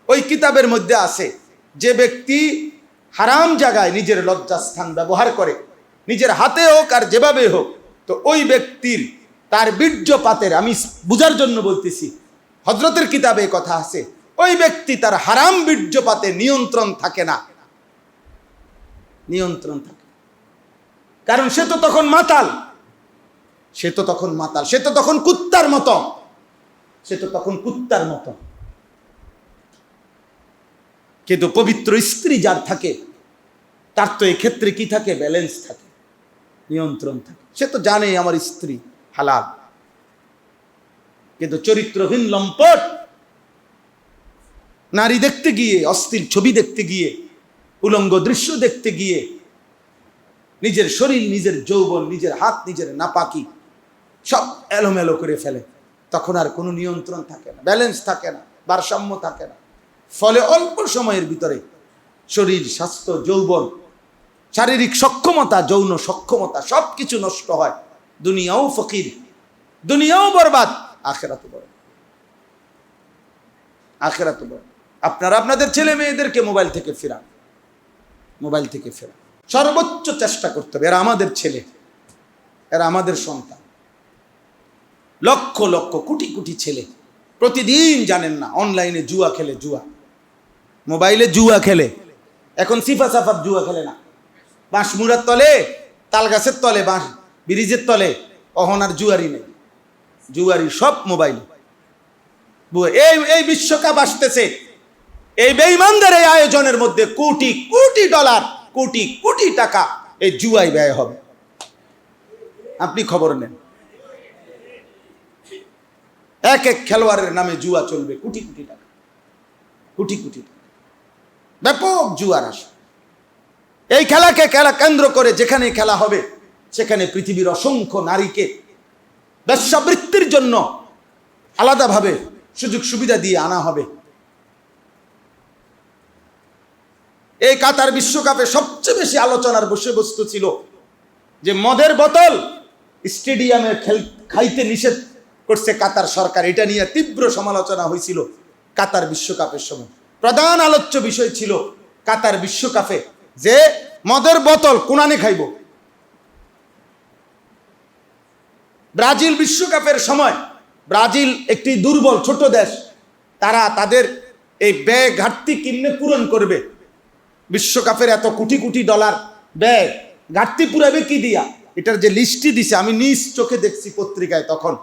ওই কিতাবের মধ্যে আছে, যে ব্যক্তি হারাম জায়গায় নিজের লজ্জাস্থান ব্যবহার করে, নিজের হাতে হোক আর যেভাবে হোক, তো ওই ব্যক্তির তার বীর্যপাতের, আমি বুঝার জন্য বলতেছি, হজরতের কিতাবে কথা আছে, ওই ব্যক্তি তার হারাম বীর্যপাতে নিয়ন্ত্রণ থাকে না, নিয়ন্ত্রণ থাকে, কারণ সে তো তখন মাতাল, সে তো তখন কুত্তার মতো, কিন্তু পবিত্র স্ত্রী যার থাকে, তার তো এক্ষেত্রে কি থাকে, ব্যালেন্স থাকে, নিয়ন্ত্রণ থাকে, সে তো জানে আমার স্ত্রী হালাল। কিন্তু চরিত্রহীন লম্পট নারী দেখতে গিয়ে, অশ্লীল ছবি দেখতে গিয়ে, উলঙ্গ দৃশ্য দেখতে গিয়ে নিজের শরীর, নিজের যৌবন, নিজের হাত, নিজের নাপাকি সব এলোমেলো করে ফেলে, তখন আর কোনো নিয়ন্ত্রণ থাকে না, ব্যালেন্স থাকে না, ভারসাম্য থাকে না। ফলে অল্প সময়ের ভিতরে শরীর, স্বাস্থ্য, যৌবন, শারীরিক সক্ষমতা, যৌন সক্ষমতা সবকিছু নষ্ট হয়, দুনিয়াও ফকির, দুনিয়াও বরবাদ, আখেরাতও বরবাদ, আখেরাতও বরবাদ। আপনারা আপনাদের ছেলে মেয়েদেরকে মোবাইল থেকে ফেরান, সর্বোচ্চ চেষ্টা করতে হবে। এরা আমাদের ছেলে, এরা আমাদের সন্তান। লক্ষ লক্ষ কোটি কোটি ছেলে প্রতিদিন, জানেন না, অনলাইনে জুয়া খেলে, মোবাইলে জুয়া খেলে। এখন সিফা সাফাত জুয়া খেলে না, বাঁশমুড়ার তলে, তাল গাছের তলে, বাঁশ ব্রিজের তলে, অহন আর জুয়ারি নেই, জুয়ারি সব মোবাইল। এই বিশ্বকাপ আসতেছে, এই বেঈমানদের এই আয়োজনের মধ্যে কোটি কোটি ডলার, কোটি কোটি টাকা এই জুয়ায় ব্যয় হবে, আপনি খবর নেন। এক এক খেলোয়াড়ের নামে জুয়া চলবে, কোটি কোটি টাকা, কোটি কোটি টাকা, ব্যাপক জুয়ার আসে। এই খেলাকে কেন্দ্র করে যেখানে খেলা হবে, সেখানে পৃথিবীর অসংখ্য নারীকে ব্যবসাবৃত্তির জন্য আলাদাভাবে সুযোগ সুবিধা দিয়ে আনা হবে। এই কাতার বিশ্বকাপে সবচেয়ে বেশি আলোচনার বিষয়বস্তু ছিল যে মদের বোতল স্টেডিয়ামে খাইতে নিষেধ করছে কাতার সরকার। এটা নিয়ে তীব্র সমালোচনা হয়েছিল কাতার বিশ্বকাপের সময়। প্রধান আলোচ্য বিষয় ছিল কাতার বিশ্বকাপে যে মদের বোতল কোনানে খাইব। ব্রাজিল বিশ্বকাপের সময়, ব্রাজিল একটি দুর্বল ছোট দেশ, তারা তাদের এই ব্যয় ঘাটতি কিনে পূরণ করবে। বিশ্বকাপের এত কোটি কোটি ডলার ব্যয় ঘাটতি পুরাবে কি দিয়া? এটার যে লিস্টটি দিছে আমি নিজ চোখে দেখছি পত্রিকায় তখন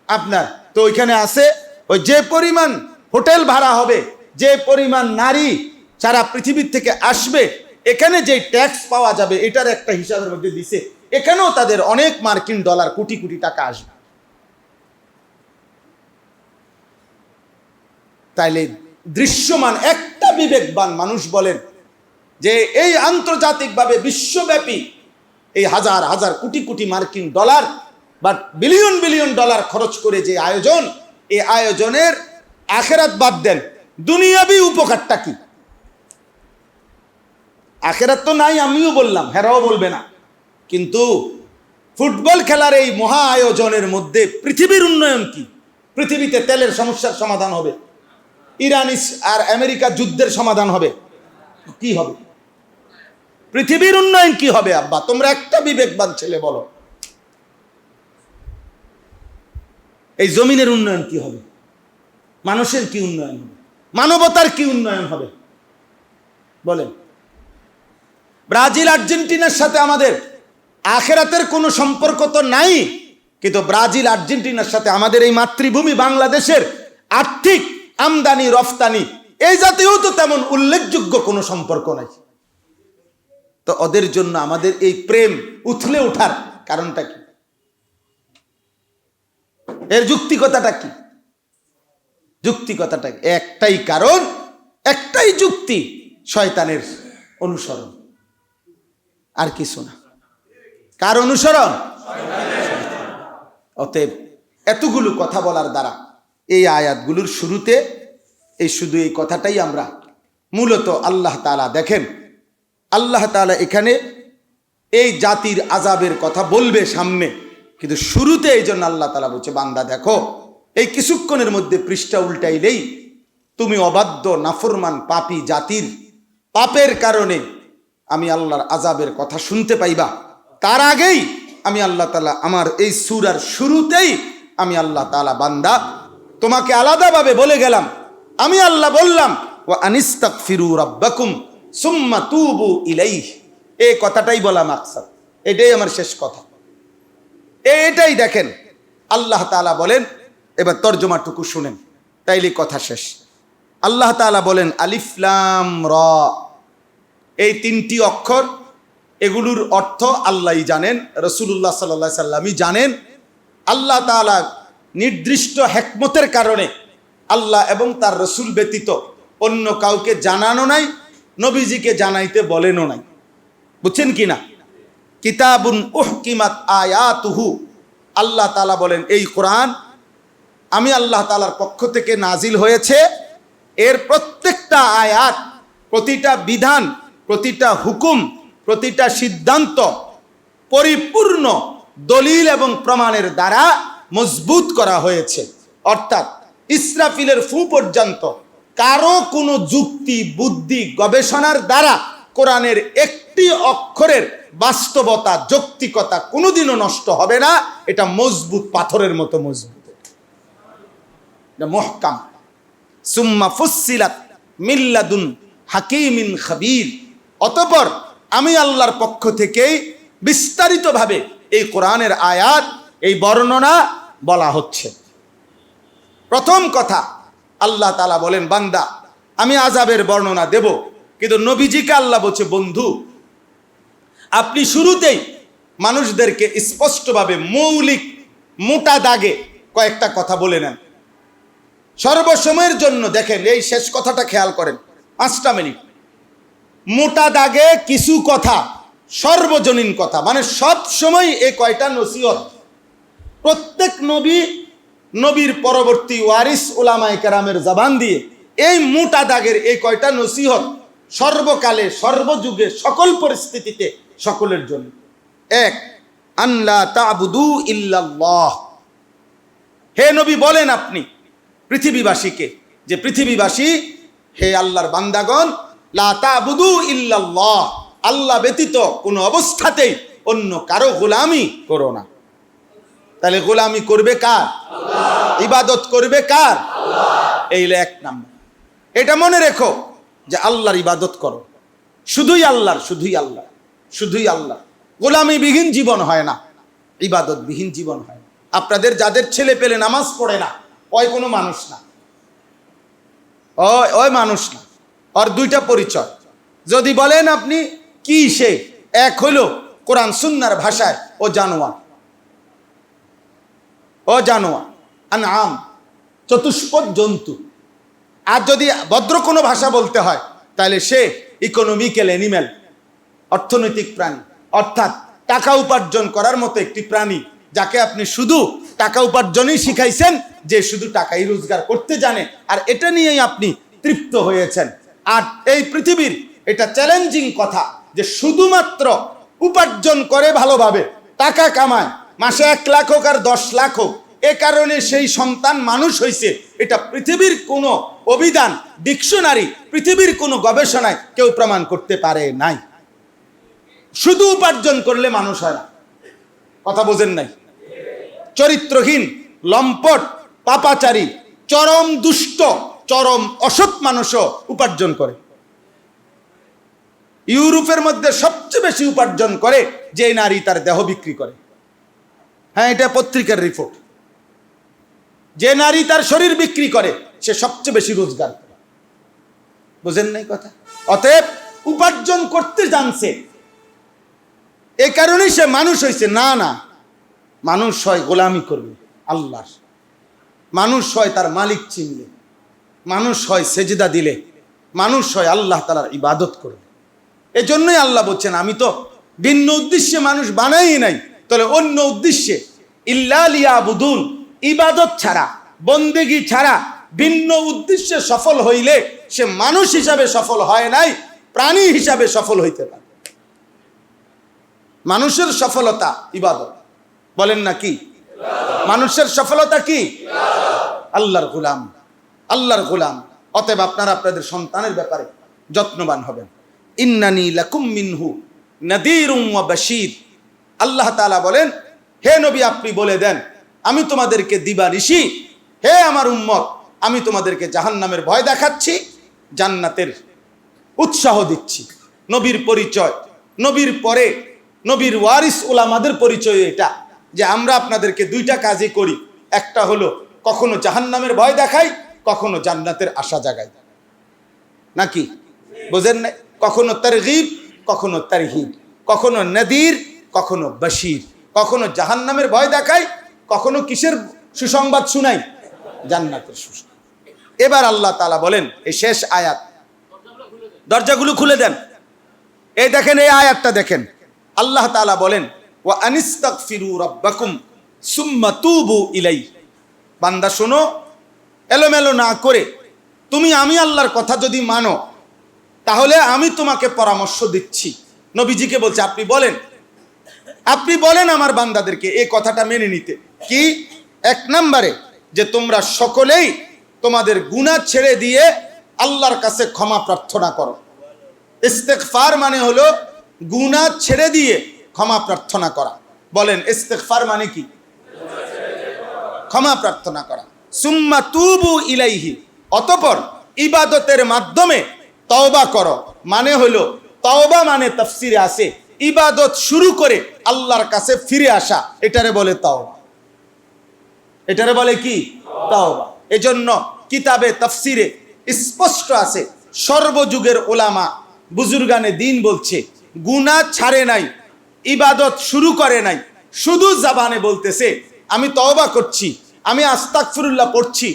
আপনার, তো ওইখানে আছে ওই যে পরিমাণ হোটেল ভাড়া হবে, যে পরিমাণ নারী সারা পৃথিবীর থেকে আসবে, এখানে যে ট্যাক্স পাওয়া যাবে এটার একটা হিসাবের মধ্যে দিছে, এখানেও তাদের অনেক মার্কিন ডলার কোটি কোটি টাকা আসবে। তাইলে দৃশ্যমান একটা বিবেকবান মানুষ বলেন যে এই আন্তর্জাতিকভাবে বিশ্বব্যাপী এই হাজার হাজার কোটি কোটি মার্কিন ডলার বা বিলিয়ন বিলিয়ন ডলার খরচ করে যে আয়োজন, এই আয়োজনের আখেরাত বাদ দেন, দুনিয়াবি উপকারটা কি? আখেরাত তো নাই, আমিও বললাম, হেরাও বলবে না, কিন্তু ফুটবল খেলার এই মহা আয়োজনের মধ্যে পৃথিবীর উন্নয়ন কি? পৃথিবীতে তেলের সমস্যার সমাধান হবে? ইরান আর আমেরিকা যুদ্ধের সমাধান হবে? কি হবে? পৃথিবীর উন্নয়ন কি হবে? আব্বা তোমরা একটা বিবেকবান ছেলে বলো, এই জমিনের উন্নয়ন কি হবে? মানুষের কি উন্নয়ন হবে? মানবতার কি উন্নয়ন হবে বলেন? ব্রাজিল আর্জেন্টিনার সাথে আমাদের আখেরাতের কোনো সম্পর্ক তো নাই, কিন্তু ব্রাজিল আর্জেন্টিনার সাথে আমাদের এই মাতৃভূমি বাংলাদেশের আর্থিক আমদানি রফতানি এই জাতীয় তো তেমন উল্লেখযোগ্য কোনো সম্পর্ক নাই। তো ওদের জন্য আমাদের এই প্রেম উথলে ওঠার কারণটা কি? এর যুক্তিকতাটা কি? যুক্তিকতাটা একটাই কারণ, একটাই যুক্তি, শয়তানের অনুসরণ, আর কিছু না। কার অনুসরণ? অতএব এতগুলো কথা বলার দ্বারা এই আয়াতগুলোর শুরুতে শুধু এই কথাটাই আমরা মূলত আল্লাহ তাআলা দেখেন, আল্লাহ তাআলা এখানে এই জাতির আযাবের কথা বলবে সামনে, কিন্তু শুরুতে এই জন্য আল্লাহ তাআলা বলছে, বান্দা দেখো এই কিছুক্ষণের মধ্যে পৃষ্ঠা উল্টাইলেই তুমি অবাধ্য নাফরমান পাপী জাতির পাপের কারণে আমি আল্লাহর আযাবের কথা শুনতে পাইবা। তার আগেই আমি আল্লাহ তাআলা আমার এই সূরার শুরুতেই আমি আল্লাহ তাআলা বান্দা তোমাকে আলাদাভাবে বলে গেলাম, আমি আল্লাহ বললাম ওয়া আনিস্তাগফিরু রাব্বাকুম সুম্মা তুবু ইলাইহি, এই কথাটাই বলা মাকসাদ, এটাই আমার শেষ কথা। এটাই দেখেন আল্লাহ তাআলা বলেন, এবার তর্জমাটুকু শুনেন তাইলে কথা শেষ। আল্লাহ তাআলা বলেন আলিফ লাম রা, এই তিনটি অক্ষর, এগুলোর অর্থ আল্লাহই জানেন, রাসূলুল্লাহ সাল্লাল্লাহু আলাইহি সাল্লামই জানেন। আল্লাহ তাআলা নির্দিষ্ট হিকমতের কারণে আল্লাহ এবং তার রাসূল ব্যতীত অন্য কাউকে জানানো নাই, নবীজিকে জানাইতে বলেনও নাই। বুঝছেন কি না? কিতাবুন উহকিমাত আয়াতুহু, আল্লাহ তাআলা বলেন এই কোরআন আমি আল্লাহ তাআলার পক্ষ থেকে নাজিল হয়েছে, এর প্রত্যেকটা আয়াত, প্রতিটা বিধান, প্রতিটা হুকুম, প্রতিটা সিদ্ধান্ত পরিপূর্ণ দলিল এবং প্রমাণের দ্বারা মজবুত করা হয়েছে। অর্থাৎ ইসরাফিলের ফু পর্যন্ত কারো কোনো যুক্তি বুদ্ধি গবেষণার দ্বারা কোরআনের একটি অক্ষরের বাস্তবতা যৌক্তিকতা কোনোদিনও নষ্ট হবে না। এটা মজবুত, পাথরের মতো মজবুত, এটা মুহকাম। সুম্মা ফুসসিলাত মিল্লাদুন হাকিমিন খাবীর, অতঃপর আমি আল্লাহর পক্ষ থেকেই বিস্তারিতভাবে এই কোরআনের আয়াত, এই বর্ণনা বলা হচ্ছে। প্রথম কথা আল্লাহ তাআলা বলেন বান্দা আমি আযাবের বর্ণনা দেব, কিন্তু নবীজিকে আল্লাহ বলছে বন্ধু আপনি শুরুতেই মানুষদেরকে স্পষ্টভাবে মৌলিক মোটা দাগে কয়েকটা কথা বলে নেন সর্বসময়ের জন্য। দেখেন এই শেষ কথাটা খেয়াল করেন, 5টা মিনিট মোটা দাগে কিছু কথা, সর্বজনীন কথা, মানে সব সময় এই কয়টা নসিহত প্রত্যেক নবী, নবীর পরবর্তী ওয়ারিস উলামায়ে কেরামের জবান দিয়ে এই মোটা দাগের এই কয়টা নসিহত সর্বকালে সর্বযুগে সকল পরিস্থিতিতে সকলের জন্য। 1, আল্লা তা'বুদু ইল্লাল্লাহ, হে নবী বলেন আপনি পৃথিবীবাসীকে যে পৃথিবীবাসী হে আল্লাহর বান্দাগণ লা তা'বুদু ইল্লাল্লাহ, আল্লাহ ব্যতীত কোনো অবস্থাতেই অন্য কারো গোলামি করো না। তাহলে গোলামি করবে কার? আল্লাহ। ইবাদত করবে কার? আল্লাহ। এই এক নাম্বার। এটা মনে রেখো যে আল্লাহর ইবাদত করো, শুধুই আল্লাহর, শুধুই আল্লাহ, শুধুই আল্লাহ। গোলামিবিহীন জীবন হয় না, ইবাদতবিহীন জীবন হয় না। আপনাদের যাদের ছেলে পেলে নামাজ পড়ে না, ওই কোনো মানুষ না, ওই মানুষ না। ওর দুইটা পরিচয়। যদি বলেন আপনি কি সে, এক হইল কোরআন সুন্নাহর ভাষায় ও জানোয়ার, ও জানোয়ার, আনআম, চতুষ্পদ জন্তু। আর যদি ভদ্র কোনো ভাষা বলতে হয় তাহলে সে ইকোনমিক্যাল অ্যানিম্যাল, অর্থনৈতিক প্রাণী, অর্থাৎ টাকা উপার্জন করার মতো একটি প্রাণী, যাকে আপনি শুধু টাকা উপার্জনই শিখাইছেন, যে শুধু টাকাই রোজগার করতে জানে, আর এটা নিয়েই আপনি তৃপ্ত হয়েছেন। আর এই পৃথিবীর এটা চ্যালেঞ্জিং কথা যে শুধুমাত্র উপার্জন করে ভালোভাবে, টাকা কামায়, মাসে 1 লাখ হোক আর 10 লাখ হোক, এ কারণে সেই সন্তান মানুষ হয়েছে, এটা পৃথিবীর কোনো অভিধান, ডিকশনারি, পৃথিবীর কোনো গবেষণায় কেউ প্রমাণ করতে পারে নাই। শুধু উপার্জন করলে মানুষ হয় না, কথা বোঝেন নাই? চরিত্রহীন, লম্পট, পাপাচারী, চরম দুষ্ট, চরম অসৎ মানুষও উপার্জন করে। ইউরোপের মধ্যে সবচেয়ে বেশি উপার্জন করে যে নারী তার দেহ বিক্রি করে। হ্যাঁ, এটা পত্রিকার রিপোর্ট। যে নারী তার শরীর বিক্রি করে সে সবচেয়ে বেশি রোজগার করে। বুঝেন নাই কথা? অতএব উপার্জন করতে জানছে, এ কারণেই সে মানুষ হয়েছে। না না, মানুষ হয় গোলামি করবে আল্লাহর, মানুষ হয় তার মালিক চিনলে, মানুষ হয় সেজদা দিলে, মানুষ হয় আল্লাহ তাআলার ইবাদত করবে। এজন্যই আল্লাহ বলছেন আমি তো ভিন্ন উদ্দেশ্যে মানুষ বানাই নাই, তাহলে অন্য উদ্দেশ্যে, ইল্লা লিয়াবুদুন, ইবাদত ছাড়া, বন্দেগী ছাড়া ভিন্ন উদ্দেশ্যে সফল হইলে সে মানুষ হিসাবে সফল হয় নাই, প্রাণী হিসাবে সফল হইতে পারে। মানুষের সফলতা ইবাদত, বলেন না কি? মানুষের সফলতা কি? আল্লাহর গোলাম, আল্লাহর গোলাম। অতএব আপনারা আপনাদের সন্তানের ব্যাপারে যত্নবান হবেন। ইন্নানি লাকুম মিনহু নাযীরুম ওয়া বাশীর। আল্লাহ তাআলা বলেন, হে নবী আপনি বলে দেন আমি তোমাদেরকে দিবানিশি, হে আমার উম্মত, আমি তোমাদেরকে জাহান্নামের ভয় দেখাচ্ছি, জান্নাতের উৎসাহ দিচ্ছি। নবীর পরিচয়, নবীর পরে নবীর ওয়ারিস উলামাদের পরিচয় এটা, যে আমরা আপনাদেরকে দুইটা কাজই করি। একটা হলো কখনো জাহান্নামের ভয় দেখাই, কখনো জান্নাতের আশা জাগাই। নাকি বোঝেন না? কখনো তারগীব, কখনো তারহিব, কখনো নাদির, কখনো বাশীর, কখনো জাহান্নামের ভয় দেখাই, কখনো কিসের সুসংবাদ শুনাই? জান্নাতের সুসংবাদ। এবার আল্লাহ তাআলা বলেন, এই শেষ আয়াত, দরজাগুলো খুলে দেন। এই দেখেন, এই আয়াতটা দেখেন, আল্লাহ তাআলা বলেন ওয়া আনিস্তাগফিরু রাব্বাকুম সুম্মা তুবু ইলাইহি। বান্দা শোনো, এলোমেলো না করে তুমি আমি আল্লাহর কথা যদি মানো, তাহলে আমি তোমাকে পরামর্শ দিচ্ছি। নবীজিকে বলছে আপনি বলেন আমার বান্দাদেরকে এই কথাটা মেনে নিতে। কি? 1 নম্বরে যে তোমরা সকলেই তোমাদের গুনাহ ছেড়ে দিয়ে আল্লাহর কাছে ক্ষমা প্রার্থনা করো। ইস্তেগফার মানে হলো গুনাহ ছেড়ে দিয়ে ক্ষমা প্রার্থনা করা। বলেন ইস্তেগফার মানে কি? ক্ষমা প্রার্থনা করা। সুম্মা তুবু ইলাইহি, অতঃপর ইবাদতের মাধ্যমে তওবা করো। মানে হলো তওবা মানে তাফসিরে আছে ইবাদত শুরু করে আল্লাহর কাছে ফিরে আসা, এটারে বলে তওবা। এটারে বলে কি? তওবা। এজন্য কিতাবে তাফসিরে স্পষ্ট আছে, সর্বযুগের ওলামা বুজুর্গানে দিন বলছে গুনাহ ছাড়ে নাই, ইবাদত শুরু করে নাই, শুধু জবানে বলতেছে আমি তওবা করছি, আমি আস্তাগফিরুল্লাহ পড়ছি।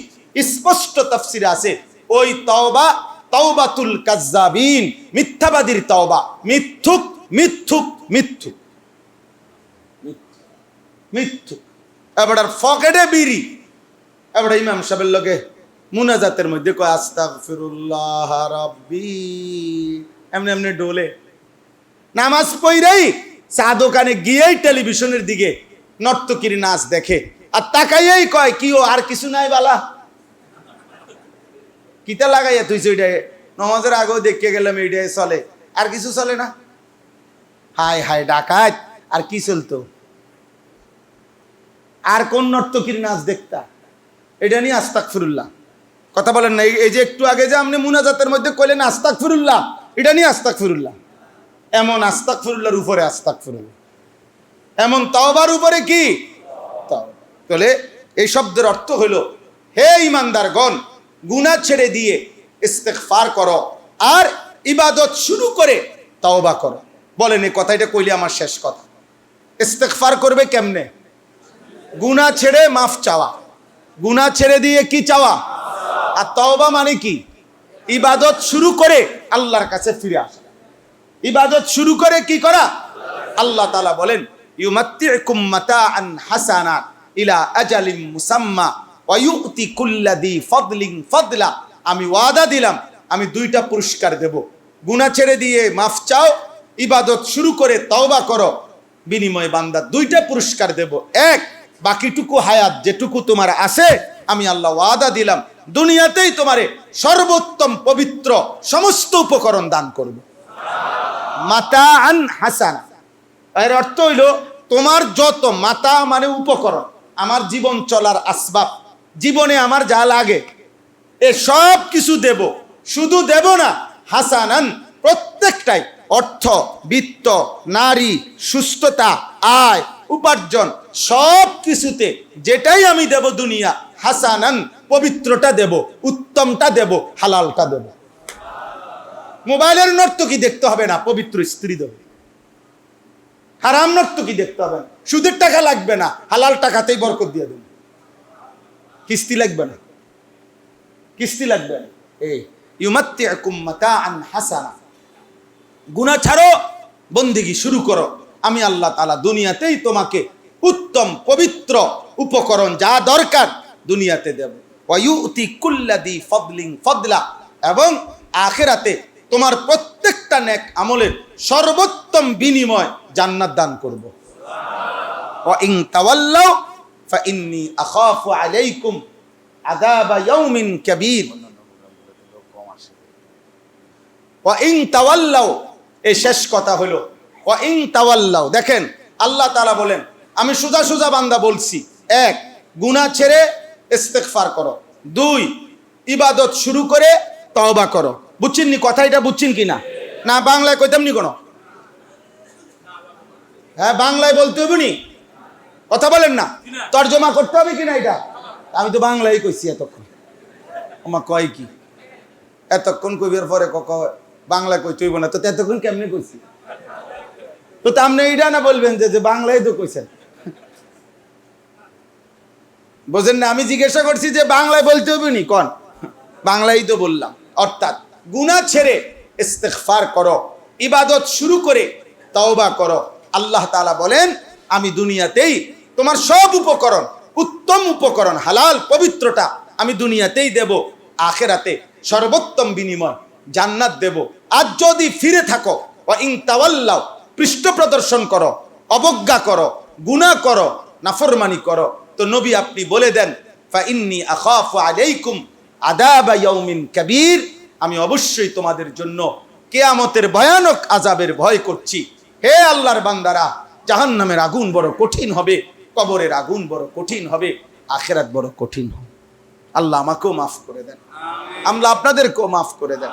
স্পষ্ট তাফসিরে আছে ওই তওবা তাওবাতুল কাজ্জাবিন, মিথ্যাবাদীর তওবা। মিথ্যুক মিথ্যুক মিথ্যুক মিথ্যুক। এবার পকেটে বিড়ি, এবার ইমাম সাহেবের লগে মুনাজাতের মধ্যে কয় আস্তাগফিরুল্লাহ রাব্বি, এমনি এমনি ডোলে। নামাজ পড়াই চা দোকানে গিয়েই টেলিভিশনের দিকে নর্তকীর নাচ দেখে, আর তাকাইয়াই কয় কি ও আর কিছু নাই বালা, কিতা লাগাইয়া তুই ওইটা নামাজের আগেও দেখে গেলাম এইটাই চলে, আর কিছু চলে না। হায় হায় ডাকাত, আর কি চলতো? আর কোন নর্তকীর নাচ দেখতা? এটা নিয়ে আস্তাগফিরুল্লাহ কথা বলেন না। এই যে একটু আগে যে আপনি মুনাজাতের মধ্যে কইলেন আস্তাগফিরুল্লাহ, এটা নিয়ে আস্তাগফিরুল্লাহ। এমন আস্তাগফিরুল্লাহর উপরে আস্তাগফিরুল্লাহ, এমন তওবার উপরে কি তওবা। তাহলে এই শব্দের অর্থ হলো, হে ঈমানদারগণ, গুনাহ ছেড়ে দিয়ে ইস্তেগফার করো আর ইবাদত শুরু করে তওবা করো। বলেন এই কথাটা কইলে আমার শেষ কথা। ইস্তেগফার করবে কেমনে? গুনাহ ছেড়ে মাফ চাওয়া, গুনাহ ছেড়ে দিয়ে কি চাওয়া? আর তওবা মানে কি? ইবাদত শুরু করে আল্লাহর কাছে ফিরে আসা। ইবাদত শুরু করে কি করা? আল্লাহ তাআলা বলেন, ইউমাত্তিউকুম মাতাআন হাসানা ইলা আজালিম মুসাম্মা ওয়া ইউতি কুল্লাযী ফাদলিন ফাদলা। আমি ওয়াদা দিলাম, আমি দুইটা পুরস্কার দেব। গুনাহ ছেড়ে দিয়ে মাফ চাও, ইবাদত শুরু করে তওবা করো, বিনিময়ে বান্দা দুইটা পুরস্কার দেব। এক, বাকিটুকু হায়াত যেটুকু তোমার আছে, আমি আল্লাহ ওয়াদা দিলাম দুনিয়াতেই তোমারে সর্বোত্তম পবিত্র সমস্ত উপকরণ দান করব। মাতাআন হাসানা, এর অর্থ হইল তোমার যত মাতা মানে উপকরণ, আমার জীবন চলার আসবাব, জীবনে আমার যা লাগে এ সব কিছু দেব। শুধু দেব না, হাসানান প্রত্যেকটাই, অর্থ, বিত্ত, নারী, সুস্থতা, আয়, উপার্জন, সব কিছুতে যেটাই আমি দেব দুনিয়া, হাসানান পবিত্রটা দেব, উত্তমটা দেব, হালালটা দেব। মোবাইলের নর্তকী দেখতে হবে না, পবিত্র স্ত্রী দেব। হারাম নর্তকী দেখতে হবে না, সুদের টাকা লাগবে না, হালাল টাকাতেই বরকত দিয়ে দেব। কিস্তি লাগবে না, কিস্তি লাগবে না। এই ইউমাত্তিউকুম মাতাআন হাসানা, গুনাহ ছাড়ো, বন্দেগী শুরু করো, আমি আল্লাহ তাআলা দুনিয়াতেই তোমাকে উত্তম পবিত্র উপকরণ যা দরকার দুনিয়াতে দেব। ওয়া ইউতি কুল্লাযী ফাদলিন ফাদলা, এবং আখিরাতে তোমার প্রত্যেকটা নেক আমলের সর্বোত্তম বিনিময় জান্নাত দান করব। ওয়া ইন তাওয়াল্লাউ ফাইন্নী আখাফু আলাইকুম আযাবা ইয়াউমিন কাবীর। ওয়া ইন তাওয়াল্লাউ, এই শেষ কথা হলো ওয়া ইন তাওয়াল্লাউ। দেখেন আল্লাহ তাআলা বলেন, আমি সোজা সোজা বান্দা বলছি, এক, গুনাহ ছেড়ে ইস্তেগফার করো, দুই, ইবাদত শুরু করে তওবা করো। বুঝছেন নি কথা? এটা বুঝছেন কিনা? না বাংলায় কইতাম নি কোনো? হ্যাঁ বাংলায় বলতে হবে নি, কথা বলেন না, তর্জমা করতে হবে কিনা এটা? আমি তো বাংলায় কইছি এতক্ষণ। আমার কয় কি এতক্ষণ কইবার পরে বাংলা কইতে হইব না, তো এতক্ষণ কেমনে কইছি? তো আপনি এটা না বলবেন যে বাংলায় তো কইছেন, বোঝেন না? আমি জিজ্ঞাসা করছি যে বাংলায় বলতে হবে নি, কোন বাংলায় তো বললাম। অর্থাৎ গুনাহ ছেড়ে ইস্তেগফার করো, ইবাদত শুরু করে তওবা করো। আল্লাহ তাআলা বলেন, আমি দুনিয়াতেই তোমার সব উপকরণ, উত্তম উপকরণ, হালাল পবিত্রটা আমি দুনিয়াতেই দেব, আখিরাতে সর্বোত্তম বিনিময় জান্নাত দেব। আর যদি ফিরে থাকো, ওয়া ইন তাওয়াল্লাউ, পৃষ্ঠ প্রদর্শন করো, অবজ্ঞা করো, গুনাহ করো, নাফরমানি করো, তো নবী আপনি বলে দেন, ফাইন্নী আখাফু আলাইকুম আযাবা ইয়াউমিন কাবীর, আমি অবশ্যই তোমাদের জন্য কিয়ামতের ভয়ানক আযাবের ভয় করছি। হে আল্লাহর বান্দারা, জাহান্নামের আগুন বড় কঠিন হবে, কবরের আগুন বড় কঠিন হবে, আখিরাত বড় কঠিন হবে। আল্লাহ আমাকেও মাফ করে দেন, আল্লাহ আপনাদেরকেও মাফ করে দেন।